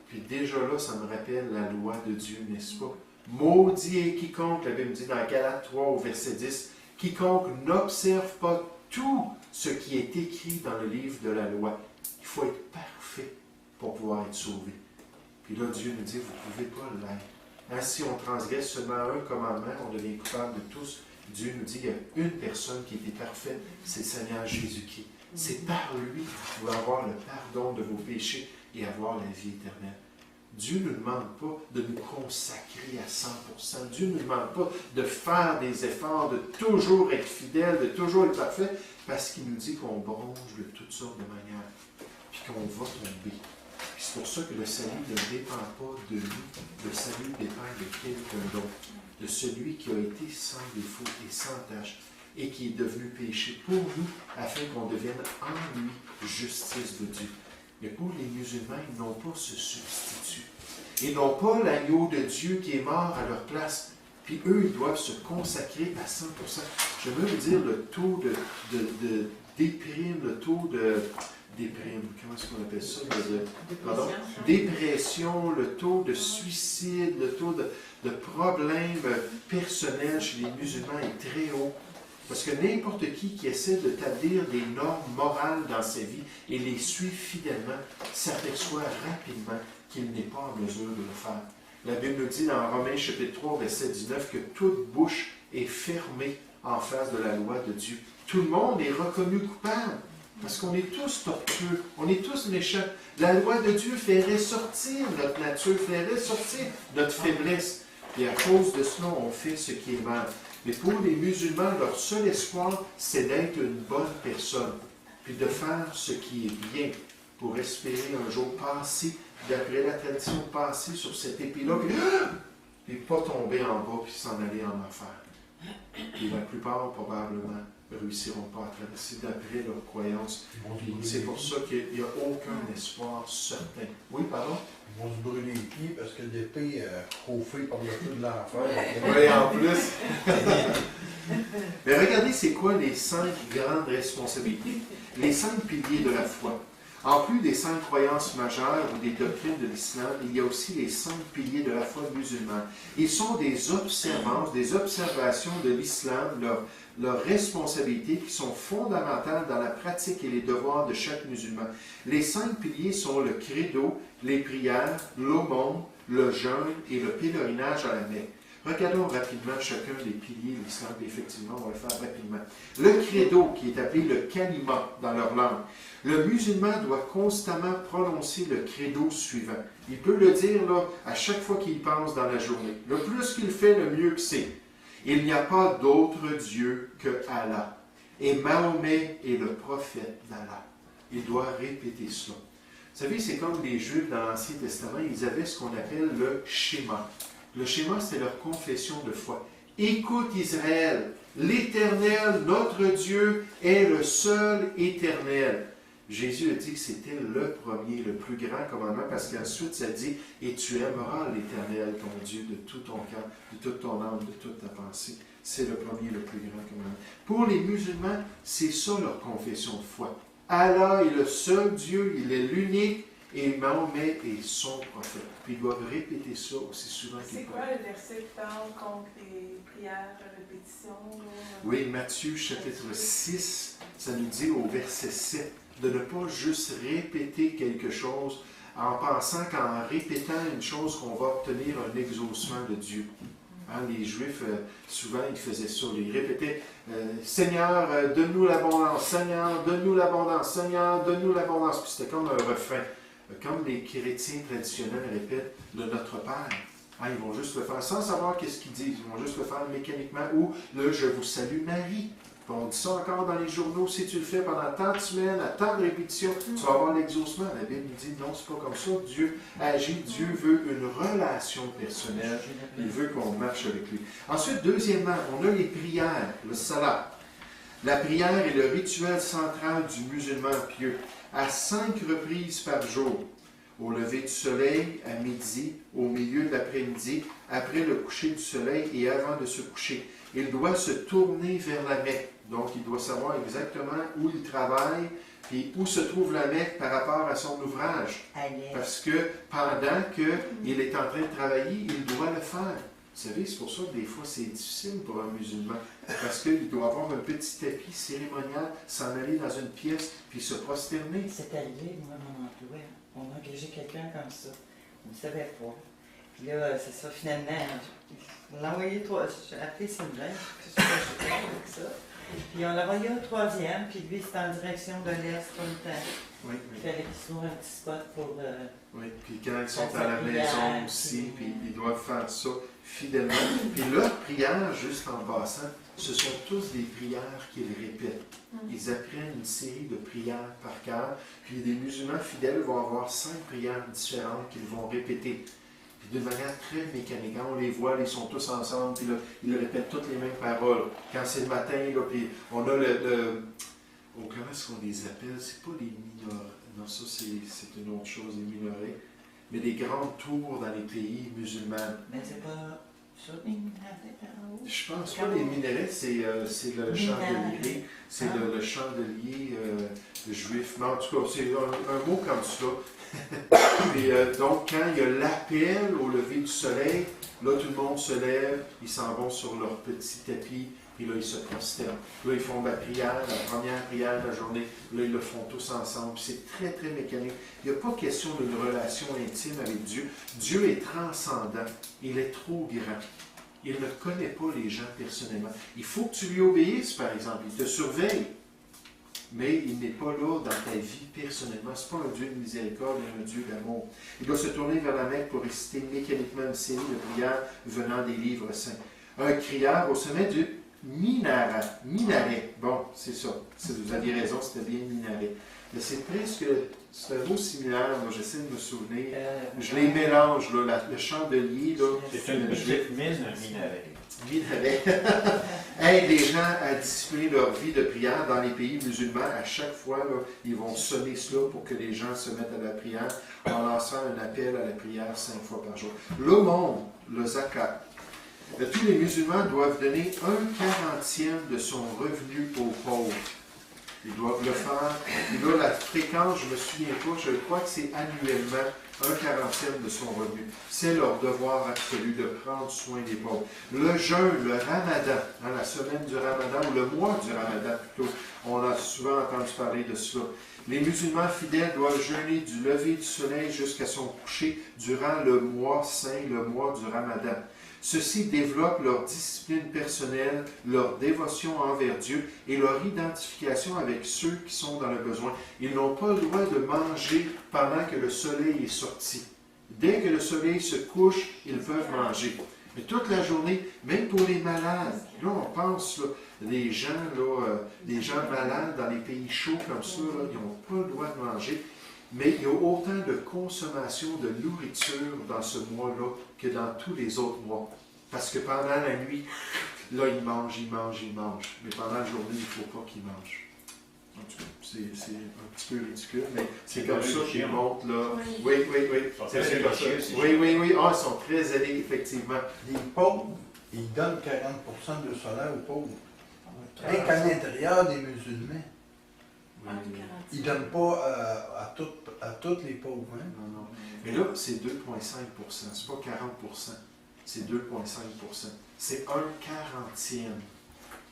puis déjà là, ça me rappelle la loi de Dieu, n'est-ce pas? Maudit est quiconque, la Bible dit dans Galates 3 au verset 10, quiconque n'observe pas tout ce qui est écrit dans le livre de la loi. Il faut être parfait pour pouvoir être sauvé. Puis là, Dieu nous dit, vous ne pouvez pas l'être. Hein, si on transgresse seulement un commandement, on devient coupable de tous. Dieu nous dit qu'il y a une personne qui était parfaite, c'est le Seigneur Jésus-Christ. C'est par lui que vous pouvez avoir le pardon de vos péchés et avoir la vie éternelle. Dieu ne nous demande pas de nous consacrer à 100%. Dieu ne nous demande pas de faire des efforts, de toujours être fidèle, de toujours être parfait, parce qu'il nous dit qu'on bronze de toutes sortes de manières, puis qu'on va tomber. Puis c'est pour ça que le salut ne dépend pas de nous. Le salut dépend de quelqu'un d'autre, de celui qui a été sans défaut et sans tache, et qui est devenu péché pour nous, afin qu'on devienne en lui justice de Dieu. Mais pour les musulmans, ils n'ont pas ce substitut. Ils n'ont pas l'agneau de Dieu qui est mort à leur place. Puis eux, ils doivent se consacrer à 100%. Je veux vous dire le taux de déprime, le taux de déprime, comment est-ce qu'on appelle ça? Dépression, le taux de suicide, le taux de problèmes personnels chez les musulmans est très haut. Parce que n'importe qui essaie d'établir des normes morales dans sa vie et les suit fidèlement, s'aperçoit rapidement qu'il n'est pas en mesure de le faire. La Bible nous dit dans Romains chapitre 3, verset 19, que toute bouche est fermée en face de la loi de Dieu. Tout le monde est reconnu coupable, parce qu'on est tous tortueux, on est tous méchants. La loi de Dieu fait ressortir notre nature, fait ressortir notre faiblesse. Et à cause de cela, on fait ce qui est mal. Mais pour les musulmans, leur seul espoir, c'est d'être une bonne personne, puis de faire ce qui est bien, pour espérer un jour passer, d'après la tradition, passer sur cette épée-là, puis pas tomber en bas, puis s'en aller en enfer. Et la plupart, probablement, ne réussiront pas à traverser d'après leur croyance. C'est pour ça qu'il n'y a aucun espoir certain. Oui, pardon? Ils vont se brûler les pieds parce que l'épée chauffée par le feu de l'enfer. Oui, en plus. Mais regardez, c'est quoi les 5 grandes responsabilités? Les 5 piliers de la foi. En plus des 5 croyances majeures ou des doctrines de l'islam, il y a aussi les 5 piliers de la foi musulmane. Ils sont des observances, des observations de l'islam, leurs responsabilités qui sont fondamentales dans la pratique et les devoirs de chaque musulman. Les 5 piliers sont le credo, les prières, l'aumône, le jeûne et le pèlerinage à la Mecque. Regardons rapidement chacun des piliers de l'islam, et effectivement, on va le faire rapidement. Le credo, qui est appelé le kalima dans leur langue. Le musulman doit constamment prononcer le credo suivant. Il peut le dire là, à chaque fois qu'il pense dans la journée. Le plus qu'il fait, le mieux que c'est. Il n'y a pas d'autre Dieu que Allah. Et Mahomet est le prophète d'Allah. Il doit répéter cela. Vous savez, c'est comme les Juifs dans l'Ancien Testament, ils avaient ce qu'on appelle le schéma. Le schéma, c'est leur confession de foi. Écoute Israël, l'Éternel, notre Dieu, est le seul éternel. Jésus a dit que c'était le premier, le plus grand commandement, parce qu'ensuite, ça dit « Et tu aimeras l'Éternel, ton Dieu, de tout ton cœur, de toute ton âme, de toute ta pensée. » C'est le premier, le plus grand commandement. Pour les musulmans, c'est ça leur confession de foi. Allah est le seul Dieu, il est l'unique, et Mahomet est son prophète. Puis ils doivent répéter ça aussi souvent qu'ils peuvent. C'est quoi le verset qui parle contre les prières à répétition? Oui, Matthieu chapitre 6, ça nous dit au verset 7, de ne pas juste répéter quelque chose en pensant qu'en répétant une chose qu'on va obtenir un exaucement de Dieu. Hein, les Juifs, souvent, ils faisaient ça. Ils répétaient « Seigneur, donne-nous l'abondance. Seigneur, donne-nous l'abondance. Seigneur, donne-nous l'abondance. » Puis c'était comme un refrain. Comme les chrétiens traditionnels répètent le Notre Père. Hein, ils vont juste le faire sans savoir qu'est-ce qu'ils disent. Ils vont juste le faire mécaniquement. Ou le « Je vous salue Marie ». Puis on dit ça encore dans les journaux, si tu le fais pendant tant de semaines, à tant de répétitions, tu vas avoir l'exaucement. La Bible nous dit non, c'est pas comme ça. Dieu agit, Dieu veut une relation personnelle. Il veut qu'on marche avec lui. Ensuite, deuxièmement, on a les prières, le salat. La prière est le rituel central du musulman pieux, à 5 reprises par jour. Au lever du soleil, à midi, au milieu de l'après-midi, après le coucher du soleil et avant de se coucher. Il doit se tourner vers la Mecque. Donc, il doit savoir exactement où il travaille et où se trouve la Mecque par rapport à son ouvrage. Parce que pendant qu'il est en train de travailler, il doit le faire. Vous savez, c'est pour ça que des fois, c'est difficile pour un musulman. Parce qu'il doit avoir un petit tapis cérémonial, s'en aller dans une pièce, puis se prosterner. C'est arrivé, moi, à mon emploi. On a engagé quelqu'un comme ça. On ne savait pas. Puis là, c'est ça, finalement, on l'a envoyé j'ai appelé Sylvain, qu'est-ce que je fais avec ça? Puis on l'a envoyé au 3e, puis lui, c'était en direction de l'Est tout le temps. Oui, Il fallait qu'il se trouve un petit spot pour... oui, puis quand ils sont à la maison aussi, puis ils doivent faire ça fidèlement. Puis leurs prières, juste en passant, ce sont tous des prières qu'ils répètent. Ils apprennent une série de prières par cœur, puis des musulmans fidèles vont avoir 5 prières différentes qu'ils vont répéter. Puis d'une manière très mécanique. Quand on les voit, ils sont tous ensemble, puis là, ils répètent toutes les mêmes paroles. Quand c'est le matin, là, puis on a oh, comment est-ce qu'on les appelle? C'est pas les minorés. Non, ça, c'est une autre chose, les minorés. Mais des grandes tours dans les pays musulmans. Mais c'est pas ça, les minarets en haut? Je pense pas les minarets, c'est le chandelier. C'est le chandelier juif. Mais en tout cas, c'est un mot comme ça. Puis, donc, quand il y a l'appel au lever du soleil, là, tout le monde se lève, ils s'en vont sur leur petit tapis, puis là, ils se prosternent. Là, ils font la prière, la première prière de la journée. Là, ils le font tous ensemble. Puis c'est très, très mécanique. Il n'y a pas question d'une relation intime avec Dieu. Dieu est transcendant. Il est trop grand. Il ne connaît pas les gens personnellement. Il faut que tu lui obéisses, par exemple. Il te surveille. Mais il n'est pas là dans ta vie personnellement. Ce n'est pas un Dieu de miséricorde, mais un Dieu d'amour. Il doit se tourner vers la Mecque pour réciter mécaniquement une série de prières venant des livres saints. Un criard au sommet du minaret. Bon, c'est ça. Vous aviez raison, c'était bien minaret. Mais c'est presque, c'est un mot similaire. Moi, j'essaie de me souvenir. Je les mélange, là, le chandelier. Là, c'est une petite mine, un minaret. Minaret aide les gens à discipliner leur vie de prière dans les pays musulmans. À chaque fois, là, ils vont sonner cela pour que les gens se mettent à la prière en lançant un appel à la prière 5 fois par jour. L'aumône, le zakat. Tous les musulmans doivent donner 1/40 de son revenu aux pauvres. Ils doivent le faire. Et là, la fréquence, je ne me souviens pas, je crois que c'est annuellement 1/40 de son revenu. C'est leur devoir absolu de prendre soin des pauvres. Le jeûne, le ramadan, la semaine du ramadan, ou le mois du ramadan plutôt, on a souvent entendu parler de cela. Les musulmans fidèles doivent jeûner du lever du soleil jusqu'à son coucher durant le mois saint, le mois du ramadan. Ceux-ci développent leur discipline personnelle, leur dévotion envers Dieu et leur identification avec ceux qui sont dans le besoin. Ils n'ont pas le droit de manger pendant que le soleil est sorti. Dès que le soleil se couche, ils peuvent manger. Mais toute la journée, même pour les malades, là on pense, là, les gens malades dans les pays chauds comme ça, là, ils n'ont pas le droit de manger. Mais il y a autant de consommation de nourriture dans ce mois-là que dans tous les autres mois. Parce que pendant la nuit, là, ils mangent. Mais pendant la journée, il ne faut pas qu'ils mangent. En tout cas, c'est un petit peu ridicule, mais c'est comme ça qu'ils montent là. Oui. C'est comme ça. Oui. Ah, ils sont très zélés, effectivement. Les pauvres, ils donnent 40% de salaire aux pauvres. Rien qu'à l'intérieur des musulmans. Ils ne donnent pas à tous les pauvres. Hein? Non. Mais là, c'est 2,5 %. C'est pas 40 %. C'est 2,5 %. C'est 1/40.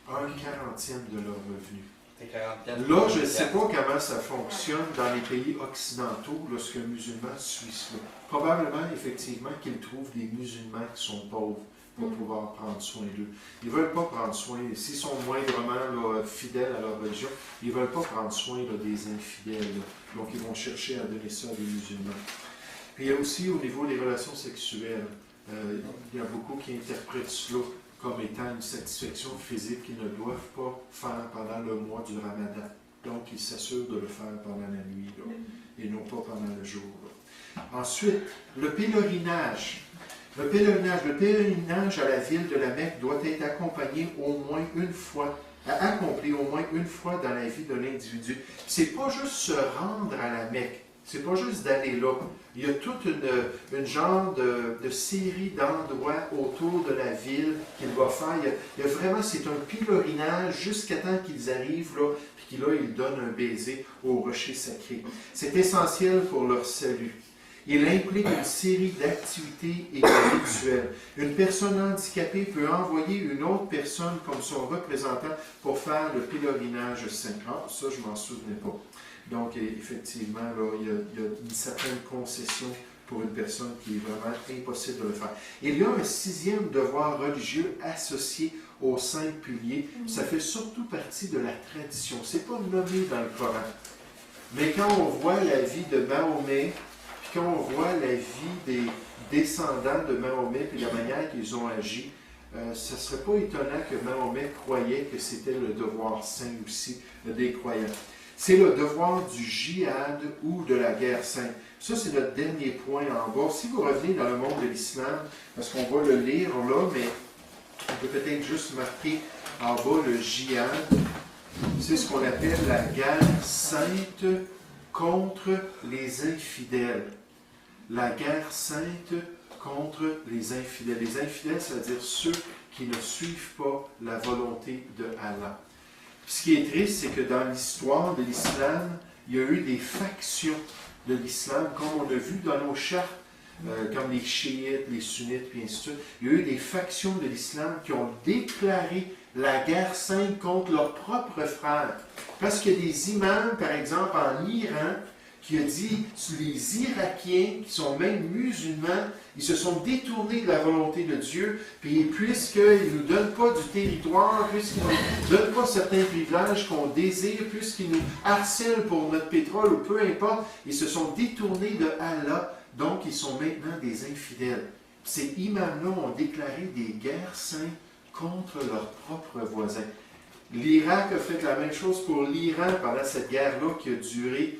1/40 de leur revenu. Là, je ne sais pas comment ça fonctionne dans les pays occidentaux lorsqu'un musulman suit cela. Probablement, effectivement, qu'ils trouvent des musulmans qui sont pauvres pour pouvoir prendre soin d'eux. Ils ne veulent pas prendre soin, s'ils sont moindrement fidèles à leur religion, ils ne veulent pas prendre soin des infidèles. Donc, ils vont chercher à donner ça à des musulmans. Puis, il y a aussi, au niveau des relations sexuelles, il y a beaucoup qui interprètent cela comme étant une satisfaction physique qu'ils ne doivent pas faire pendant le mois du Ramadan. Donc, ils s'assurent de le faire pendant la nuit, là, et non pas pendant le jour. Là. Ensuite, le pèlerinage. Le pèlerinage à la ville de la Mecque doit être accompagné au moins une fois, accompli au moins une fois dans la vie de l'individu. C'est pas juste se rendre à la Mecque, c'est pas juste d'aller là. Il y a toute une genre de série d'endroits autour de la ville qu'il va faire. Il y a vraiment, c'est un pèlerinage jusqu'à temps qu'ils arrivent là, puis là, ils donnent un baiser au rocher sacré. C'est essentiel pour leur salut. Il implique une série d'activités et de rituels. Une personne handicapée peut envoyer une autre personne comme son représentant pour faire le pèlerinage saint. Ah, ça, je ne m'en souvenais pas. Donc, effectivement, là, il y a une certaine concession pour une personne qui est vraiment impossible de le faire. Il y a un 6e devoir religieux associé aux 5 piliers. Ça fait surtout partie de la tradition. Ce n'est pas nommé dans le Coran. Mais quand on voit la vie de Mahomet, puis quand on voit la vie des descendants de Mahomet, puis la manière qu'ils ont agi, ce ne serait pas étonnant que Mahomet croyait que c'était le devoir saint aussi des croyants. C'est le devoir du djihad ou de la guerre sainte. Ça, c'est notre dernier point en bas. Si vous revenez dans le monde de l'islam, parce qu'on va le lire là, mais on peut peut-être juste marquer en bas le djihad. C'est ce qu'on appelle la guerre sainte contre les infidèles. La guerre sainte contre les infidèles. Les infidèles, ça veut dire ceux qui ne suivent pas la volonté de Allah. Ce qui est triste, c'est que dans l'histoire de l'islam, il y a eu des factions de l'islam, comme on a vu dans nos chartes, comme les chiites, les sunnites, puis ainsi de suite. Il y a eu des factions de l'islam qui ont déclaré la guerre sainte contre leurs propres frères. Parce qu'il y a des imams, par exemple, en Iran, qui a dit les Irakiens, qui sont même musulmans, ils se sont détournés de la volonté de Dieu, puis puisqu'ils ne nous donnent pas du territoire, puisqu'ils ne nous donnent pas certains privilèges qu'on désire, puisqu'ils nous harcèlent pour notre pétrole, ou peu importe, ils se sont détournés de Allah, donc ils sont maintenant des infidèles. Ces imams-là ont déclaré des guerres saintes contre leurs propres voisins. L'Irak a fait la même chose pour l'Iran pendant cette guerre-là qui a duré,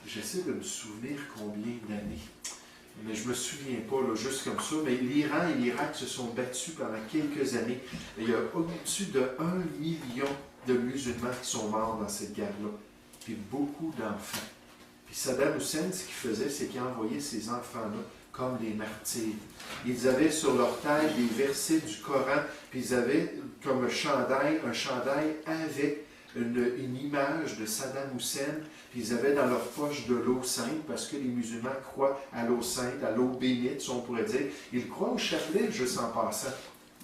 j'essaie de me souvenir combien d'années, mais je ne me souviens pas là, juste comme ça, mais l'Iran et l'Irak se sont battus pendant quelques années. Et il y a au-dessus de 1 million de musulmans qui sont morts dans cette guerre-là, puis beaucoup d'enfants. Puis Saddam Hussein, ce qu'il faisait, c'est qu'il envoyait ces enfants-là comme des martyrs. Ils avaient sur leur taille des versets du Coran, puis ils avaient comme un chandail avec une image de Saddam Hussein, puis ils avaient dans leur poche de l'eau sainte, parce que les musulmans croient à l'eau sainte, à l'eau bénite, si on pourrait dire. Ils croient au chapelet, juste en passant.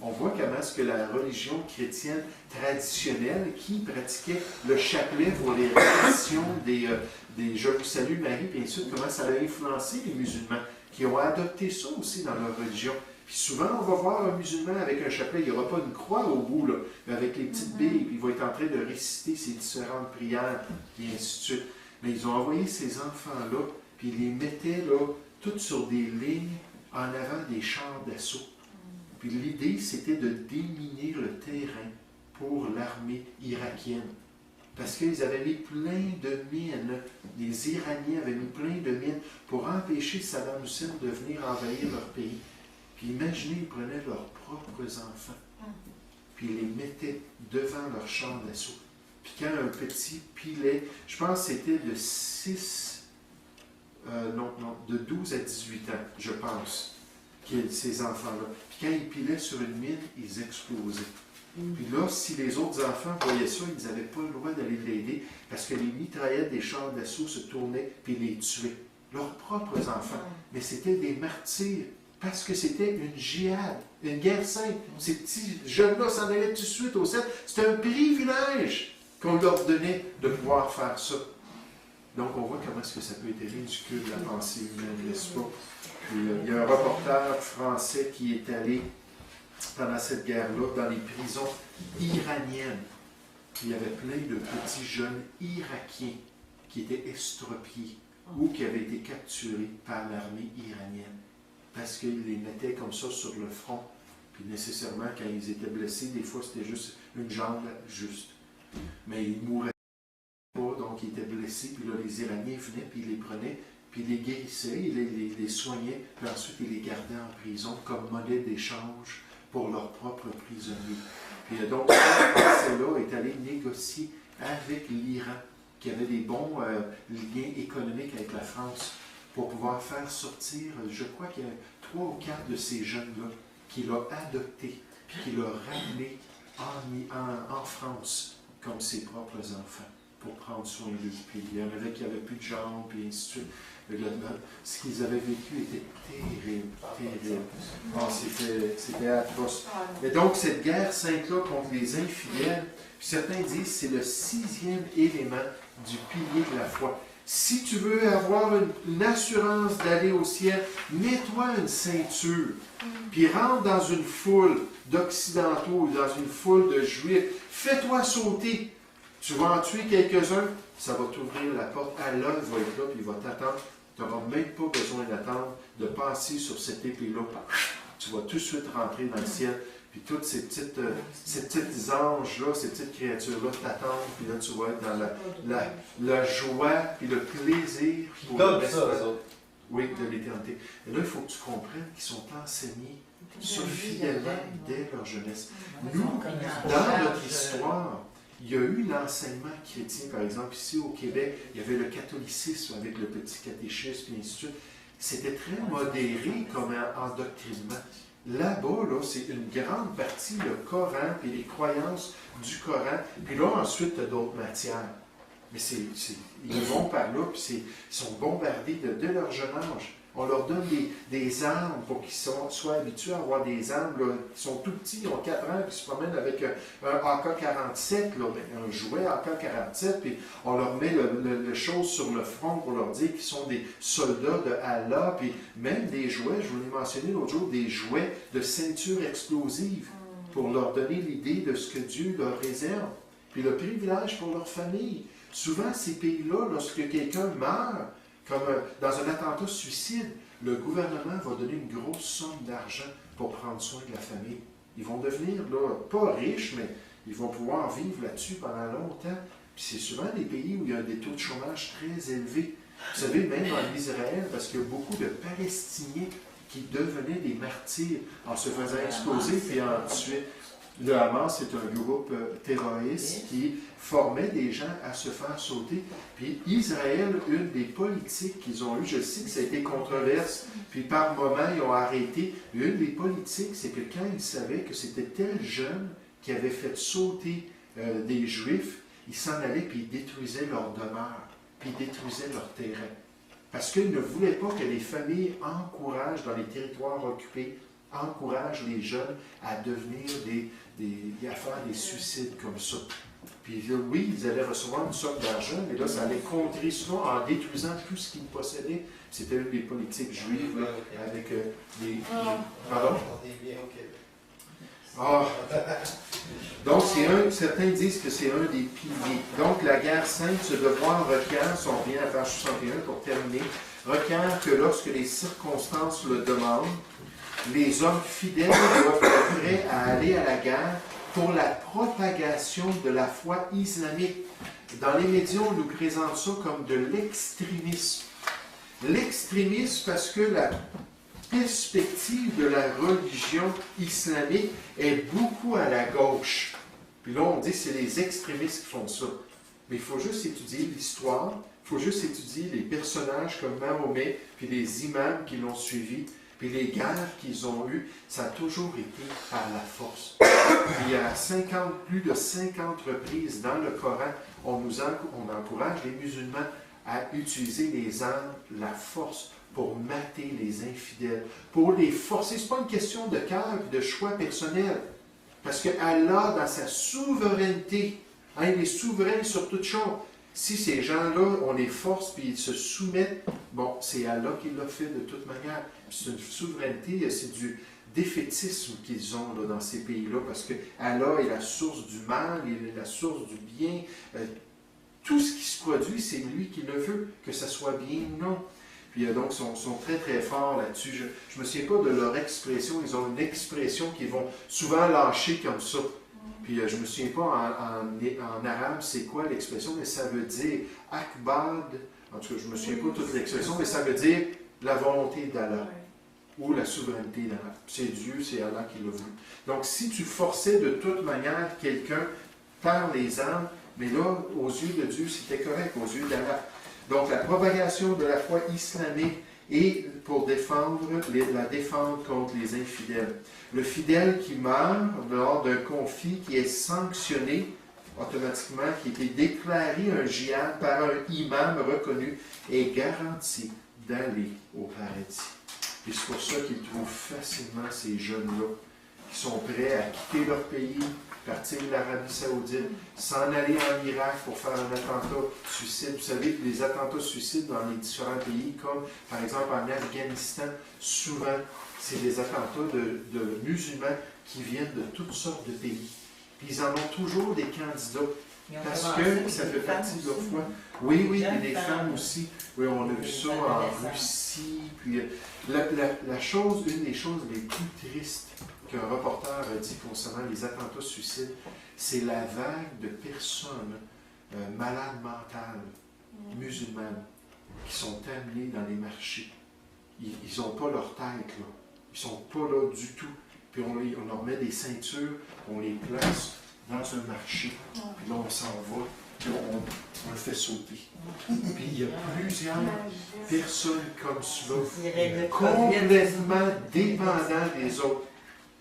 On voit comment est-ce que la religion chrétienne traditionnelle, qui pratiquait le chapelet pour les répétitions des Je vous salue Marie, puis ainsi de suite, comment ça a influencé les musulmans, qui ont adopté ça aussi dans leur religion. Puis souvent, on va voir un musulman avec un chapelet, il n'y aura pas une croix au bout, là, mais avec les petites billes, puis il va être en train de réciter ses différentes prières, et ainsi de suite. Mais ils ont envoyé ces enfants-là, puis ils les mettaient là, toutes sur des lignes en avant des chars d'assaut. Puis l'idée, c'était de déminer le terrain pour l'armée irakienne. Parce qu'ils avaient mis plein de mines, les Iraniens avaient mis plein de mines pour empêcher Saddam Hussein de venir envahir leur pays. Puis imaginez, ils prenaient leurs propres enfants, puis ils les mettaient devant leur champ d'assaut. Puis quand un petit pilet, je pense que c'était de 12 à 18 ans, je pense, ces enfants-là. Puis quand ils pilaient sur une mine, ils explosaient. Puis là, si les autres enfants voyaient ça, ils n'avaient pas le droit d'aller l'aider parce que les mitraillettes des chars d'assaut se tournaient puis les tuaient. Leurs propres enfants. Mais c'était des martyrs parce que c'était une djihad, une guerre sainte. Ces petits jeunes-là s'en allaient tout de suite au ciel. C'était un privilège qu'on leur donnait de pouvoir faire ça. Donc, on voit comment est-ce que ça peut être ridicule, la pensée humaine, n'est-ce pas? Puis, il y a un reporter français qui est allé pendant cette guerre-là, dans les prisons iraniennes. Il y avait plein de petits jeunes irakiens qui étaient estropiés ou qui avaient été capturés par l'armée iranienne. Parce qu'ils les mettaient comme ça sur le front, puis Puis nécessairement, quand ils étaient blessés, des fois c'était juste une jambe juste. Mais ils ne mouraient pas, donc ils étaient blessés, puis là les Iraniens venaient, puis ils les prenaient, puis ils les guérissaient, ils les soignaient, puis ensuite ils les gardaient en prison comme monnaie d'échange pour leurs propres prisonniers. Puis donc, ce Français-là est allé négocier avec l'Iran, qui avait des bons liens économiques avec la France, pour pouvoir faire sortir, je crois qu'il y a 3 ou 4 de ces jeunes-là qu'il a adoptés, puis qu'il a ramenés en France comme ses propres enfants, pour prendre soin d'eux. Puis il y en avait qui n'avaient plus de jambes, puis ainsi de suite. Ce qu'ils avaient vécu était terrible, terrible. Oh, c'était atroce. Et donc, cette guerre sainte-là contre les infidèles, puis certains disent que c'est le 6e élément du pilier de la foi. Si tu veux avoir une assurance d'aller au ciel, mets-toi une ceinture, puis rentre dans une foule d'Occidentaux, dans une foule de Juifs, fais-toi sauter. Tu vas en tuer quelques-uns, ça va t'ouvrir la porte. Allah va être là, puis il va t'attendre. Tu n'auras même pas besoin d'attendre, de passer sur cette épée-là. Tu vas tout de suite rentrer dans le ciel. Puis toutes ces petites anges-là, ces petites créatures-là t'attendent. Puis là, tu vas être dans la joie et le plaisir pour le reste de l'éternité. Et là, il faut que tu comprennes qu'ils sont enseignés fidèlement dès leur jeunesse. Nous, dans notre histoire, il y a eu l'enseignement chrétien, par exemple, ici au Québec, il y avait le catholicisme avec le petit catéchisme, et ainsi de suite. C'était très modéré comme endoctrinement. Là-bas, là, c'est une grande partie le Coran, puis les croyances du Coran, puis là, ensuite, tu as d'autres matières. Mais ils vont par là, puis ils sont bombardés de leur jeune âge. On leur donne des armes pour qu'ils soient habitués à avoir des armes. Là. Ils sont tout petits, ils ont 4 ans, puis ils se promènent avec un AK-47, un jouet AK-47, puis on leur met le chose sur le front pour leur dire qu'ils sont des soldats de Allah, puis même des jouets, je vous l'ai mentionné l'autre jour, des jouets de ceinture explosive pour leur donner l'idée de ce que Dieu leur réserve, puis le privilège pour leur famille. Souvent, ces pays-là, lorsque quelqu'un meurt, comme dans un attentat suicide, le gouvernement va donner une grosse somme d'argent pour prendre soin de la famille. Ils vont devenir, là, pas riches, mais ils vont pouvoir vivre là-dessus pendant longtemps. Puis c'est souvent des pays où il y a des taux de chômage très élevés. Vous savez, même en Israël, parce qu'il y a beaucoup de Palestiniens qui devenaient des martyrs en se faisant exploser puis en tuer. Le Hamas, c'est un groupe terroriste qui formait des gens à se faire sauter. Puis Israël, une des politiques qu'ils ont eues, je sais que ça a été controverse, puis par moment, ils ont arrêté. Une des politiques, c'est que quand ils savaient que c'était tel jeune qui avait fait sauter des Juifs, ils s'en allaient puis ils détruisaient leur demeure, puis ils détruisaient leur terrain. Parce qu'ils ne voulaient pas que les familles encouragent dans les territoires occupés, encouragent les jeunes à devenir à faire des suicides comme ça. Puis oui, ils allaient recevoir une sorte d'argent, mais là, ça allait contrer souvent en détruisant tout ce qu'ils possédaient. C'était une des politiques juives, là, avec des... Pardon? Ah! Donc, certains disent que c'est un des piliers. Donc, la guerre sainte, ce devoir requiert, si on revient à la page 61 pour terminer, requiert que lorsque les circonstances le demandent, les hommes fidèles doivent être prêts à aller à la guerre pour la propagation de la foi islamique. Dans les médias, on nous présente ça comme de l'extrémisme. L'extrémisme parce que la perspective de la religion islamique est beaucoup à la gauche. Puis là, on dit que c'est les extrémistes qui font ça. Mais il faut juste étudier l'histoire, il faut juste étudier les personnages comme Mahomet, puis les imams qui l'ont suivi, puis les guerres qu'ils ont eues, ça a toujours été par la force. Puis il y a plus de 50 reprises dans le Coran, on encourage les musulmans à utiliser les armes, la force, pour mater les infidèles, pour les forcer. Ce n'est pas une question de cœur et de choix personnel. Parce que Allah, dans sa souveraineté, il est souverain sur toute chose. Si ces gens-là, on les force puis ils se soumettent, bon, c'est Allah qui l'a fait de toute manière. C'est une souveraineté, c'est du défaitisme qu'ils ont là, dans ces pays-là, parce que Allah est la source du mal, il est la source du bien. Tout ce qui se produit, c'est lui qui le veut, que ça soit bien ou non. Puis donc, ils sont très, très forts là-dessus. Je ne me souviens pas de leur expression. Ils ont une expression qu'ils vont souvent lâcher comme ça. Puis je ne me souviens pas en arabe c'est quoi l'expression, mais ça veut dire akbad. En tout cas, je ne me souviens pas toute l'expression, mais ça veut dire la volonté d'Allah ou la souveraineté d'Allah. C'est Dieu, c'est Allah qui l'a voulu. Donc, si tu forçais de toute manière quelqu'un par les armes, mais là, aux yeux de Dieu, c'était correct, aux yeux d'Allah. Donc, la propagation de la foi islamique est pour la défendre contre les infidèles. Le fidèle qui meurt lors d'un conflit qui est sanctionné automatiquement, qui a été déclaré un djihad par un imam reconnu, est garanti d'aller au paradis. Et c'est pour ça qu'ils trouvent facilement ces jeunes-là qui sont prêts à quitter leur pays, partir de l'Arabie Saoudite, s'en aller en Irak pour faire un attentat suicide. Vous savez que les attentats suicides dans les différents pays, comme par exemple en Afghanistan, souvent, c'est des attentats de musulmans qui viennent de toutes sortes de pays. Puis ils en ont toujours des candidats. Parce que ça fait partie de leur foi. Oui, oui, et les femmes aussi. Oui, on a vu ça en Russie. Puis une des choses les plus tristes qu'un reporter a dit concernant les attentats suicides, c'est la vague de personnes malades mentales, musulmanes, qui sont amenées dans les marchés. Ils n'ont pas leur tête, là. Ils ne sont pas là du tout. Puis on leur met des ceintures, on les place dans un marché, puis là on s'en va, puis on le fait sauter. Puis il y a plusieurs personnes comme cela, complètement dépendants des autres.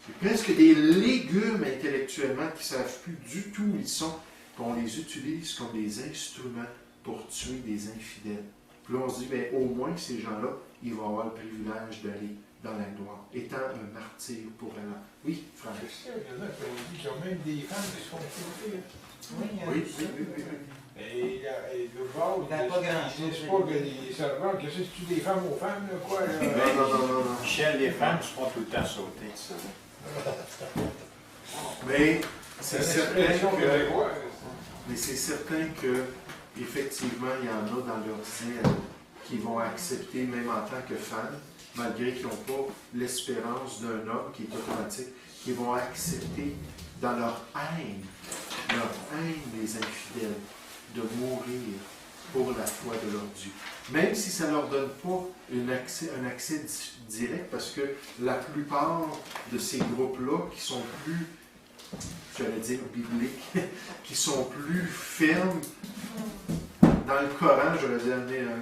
C'est presque des légumes intellectuellement qui ne savent plus du tout où ils sont, puis on les utilise comme des instruments pour tuer des infidèles. Puis là on se dit, bien, au moins ces gens-là, ils vont avoir le privilège d'aller dans la gloire, étant un martyr pour Allah. Oui, frère. Il y en a qui ont dit qu'il y a même des femmes qui sont sautées. Oui. Et le bord, Il n'y a pas grand-chose. c'est pas que les serveurs, que c'est-tu des femmes aux femmes, là, quoi? Non. Michel, les femmes ne se font tout le temps sauter, ça. Mais c'est certain québécoise. mais c'est certain que effectivement, il y en a dans leur zèle qui vont accepter, même en tant que femmes, malgré qu'ils n'ont pas l'espérance d'un homme qui est automatique, qui vont accepter dans leur haine des infidèles, de mourir pour la foi de leur Dieu. Même si ça ne leur donne pas un accès direct, parce que la plupart de ces groupes-là, qui sont plus, j'allais dire bibliques, qui sont plus fermes dans le Coran, je vais dire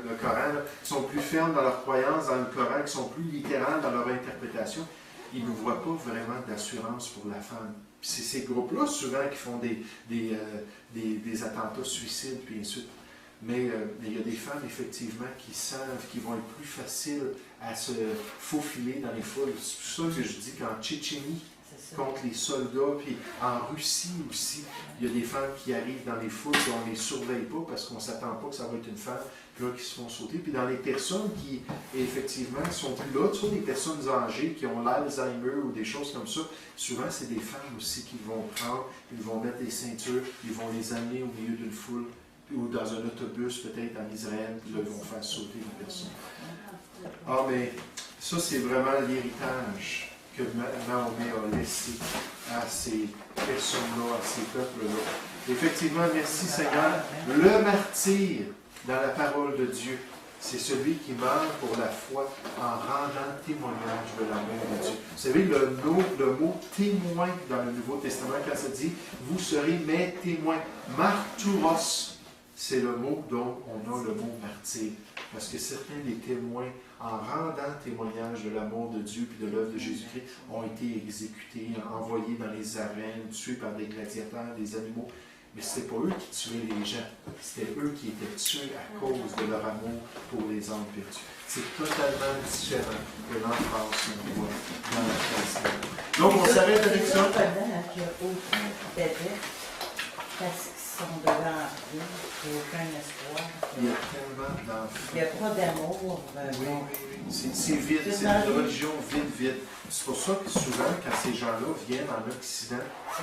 le Coran, qui sont plus fermes dans leur croyance dans le Coran, qui sont plus littérales dans leur interprétation, ils ne voient pas vraiment d'assurance pour la femme. Puis c'est ces groupes-là, souvent, qui font des attentats suicides, puis ainsi de suite. Mais il y a des femmes, effectivement, qui savent qu'ils vont être plus faciles à se faufiler dans les foules. C'est pour ça que je dis qu'en Tchétchénie, contre les soldats, puis en Russie aussi, il y a des femmes qui arrivent dans les foules, puis on ne les surveille pas parce qu'on ne s'attend pas que ça va être une femme, puis là, qui se font sauter. Puis dans les personnes qui, effectivement, sont plus là, tu vois, des personnes âgées qui ont l'Alzheimer ou des choses comme ça, souvent, c'est des femmes aussi qui vont prendre, ils vont mettre des ceintures, ils vont les amener au milieu d'une foule, ou dans un autobus, peut-être en Israël, puis là, ils vont faire sauter les personnes. Ah, mais ça, c'est vraiment l'héritage que Mahomet a laissé à ces personnes-là, à ces peuples-là. Effectivement, merci Seigneur. Le martyr dans la parole de Dieu, c'est celui qui meurt pour la foi en rendant témoignage de l'amour de Dieu. Vous savez, le mot témoin dans le Nouveau Testament, quand ça dit « vous serez mes témoins », martyros, c'est le mot dont on a le mot martyr. Parce que certains des témoins, en rendant témoignage de l'amour de Dieu et de l'œuvre de Jésus-Christ, ont été exécutés, envoyés dans les arènes, tués par des gladiateurs, des animaux. Mais ce n'était pas eux qui tuaient les gens, c'était eux qui étaient tués à cause de leur amour pour les âmes perdues. C'est totalement différent de l'emphase qu'on voit dans la création. Donc, on s'arrête avec ça. Parce que sont devant eux, il n'y a aucun espoir. Il y a tellement d'enfants. Il n'y a pas d'amour. Oui, c'est vide, c'est une religion vide. C'est pour ça que souvent, quand ces gens-là viennent en Occident,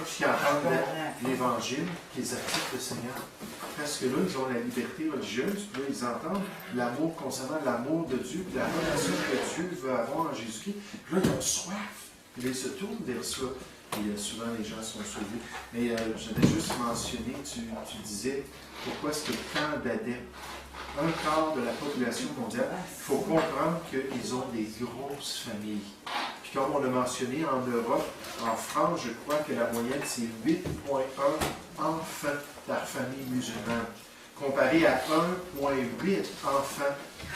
qui entendent l'Évangile, qu'ils acceptent le Seigneur. Parce que là, ils ont la liberté religieuse, puis là, ils entendent l'amour concernant l'amour de Dieu, puis la relation que Dieu veut avoir en Jésus-Christ. Puis là, ils ont soif. Puis là, ils se tournent vers ça. Et souvent, les gens sont sauvés. Mais je voulais juste mentionner, tu disais, pourquoi est-ce qu'il y a tant d'adeptes? Un quart de la population mondiale, il faut comprendre qu'ils ont des grosses familles. Puis comme on l'a mentionné, en Europe, en France, je crois que la moyenne, c'est 8,1 enfants par famille musulmane, comparé à 1,8 enfants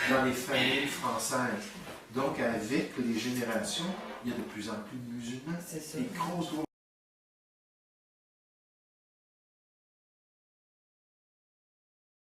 dans les familles françaises. Donc, avec les générations, il y a de plus en plus de musulmans. C'est ça. Des grosses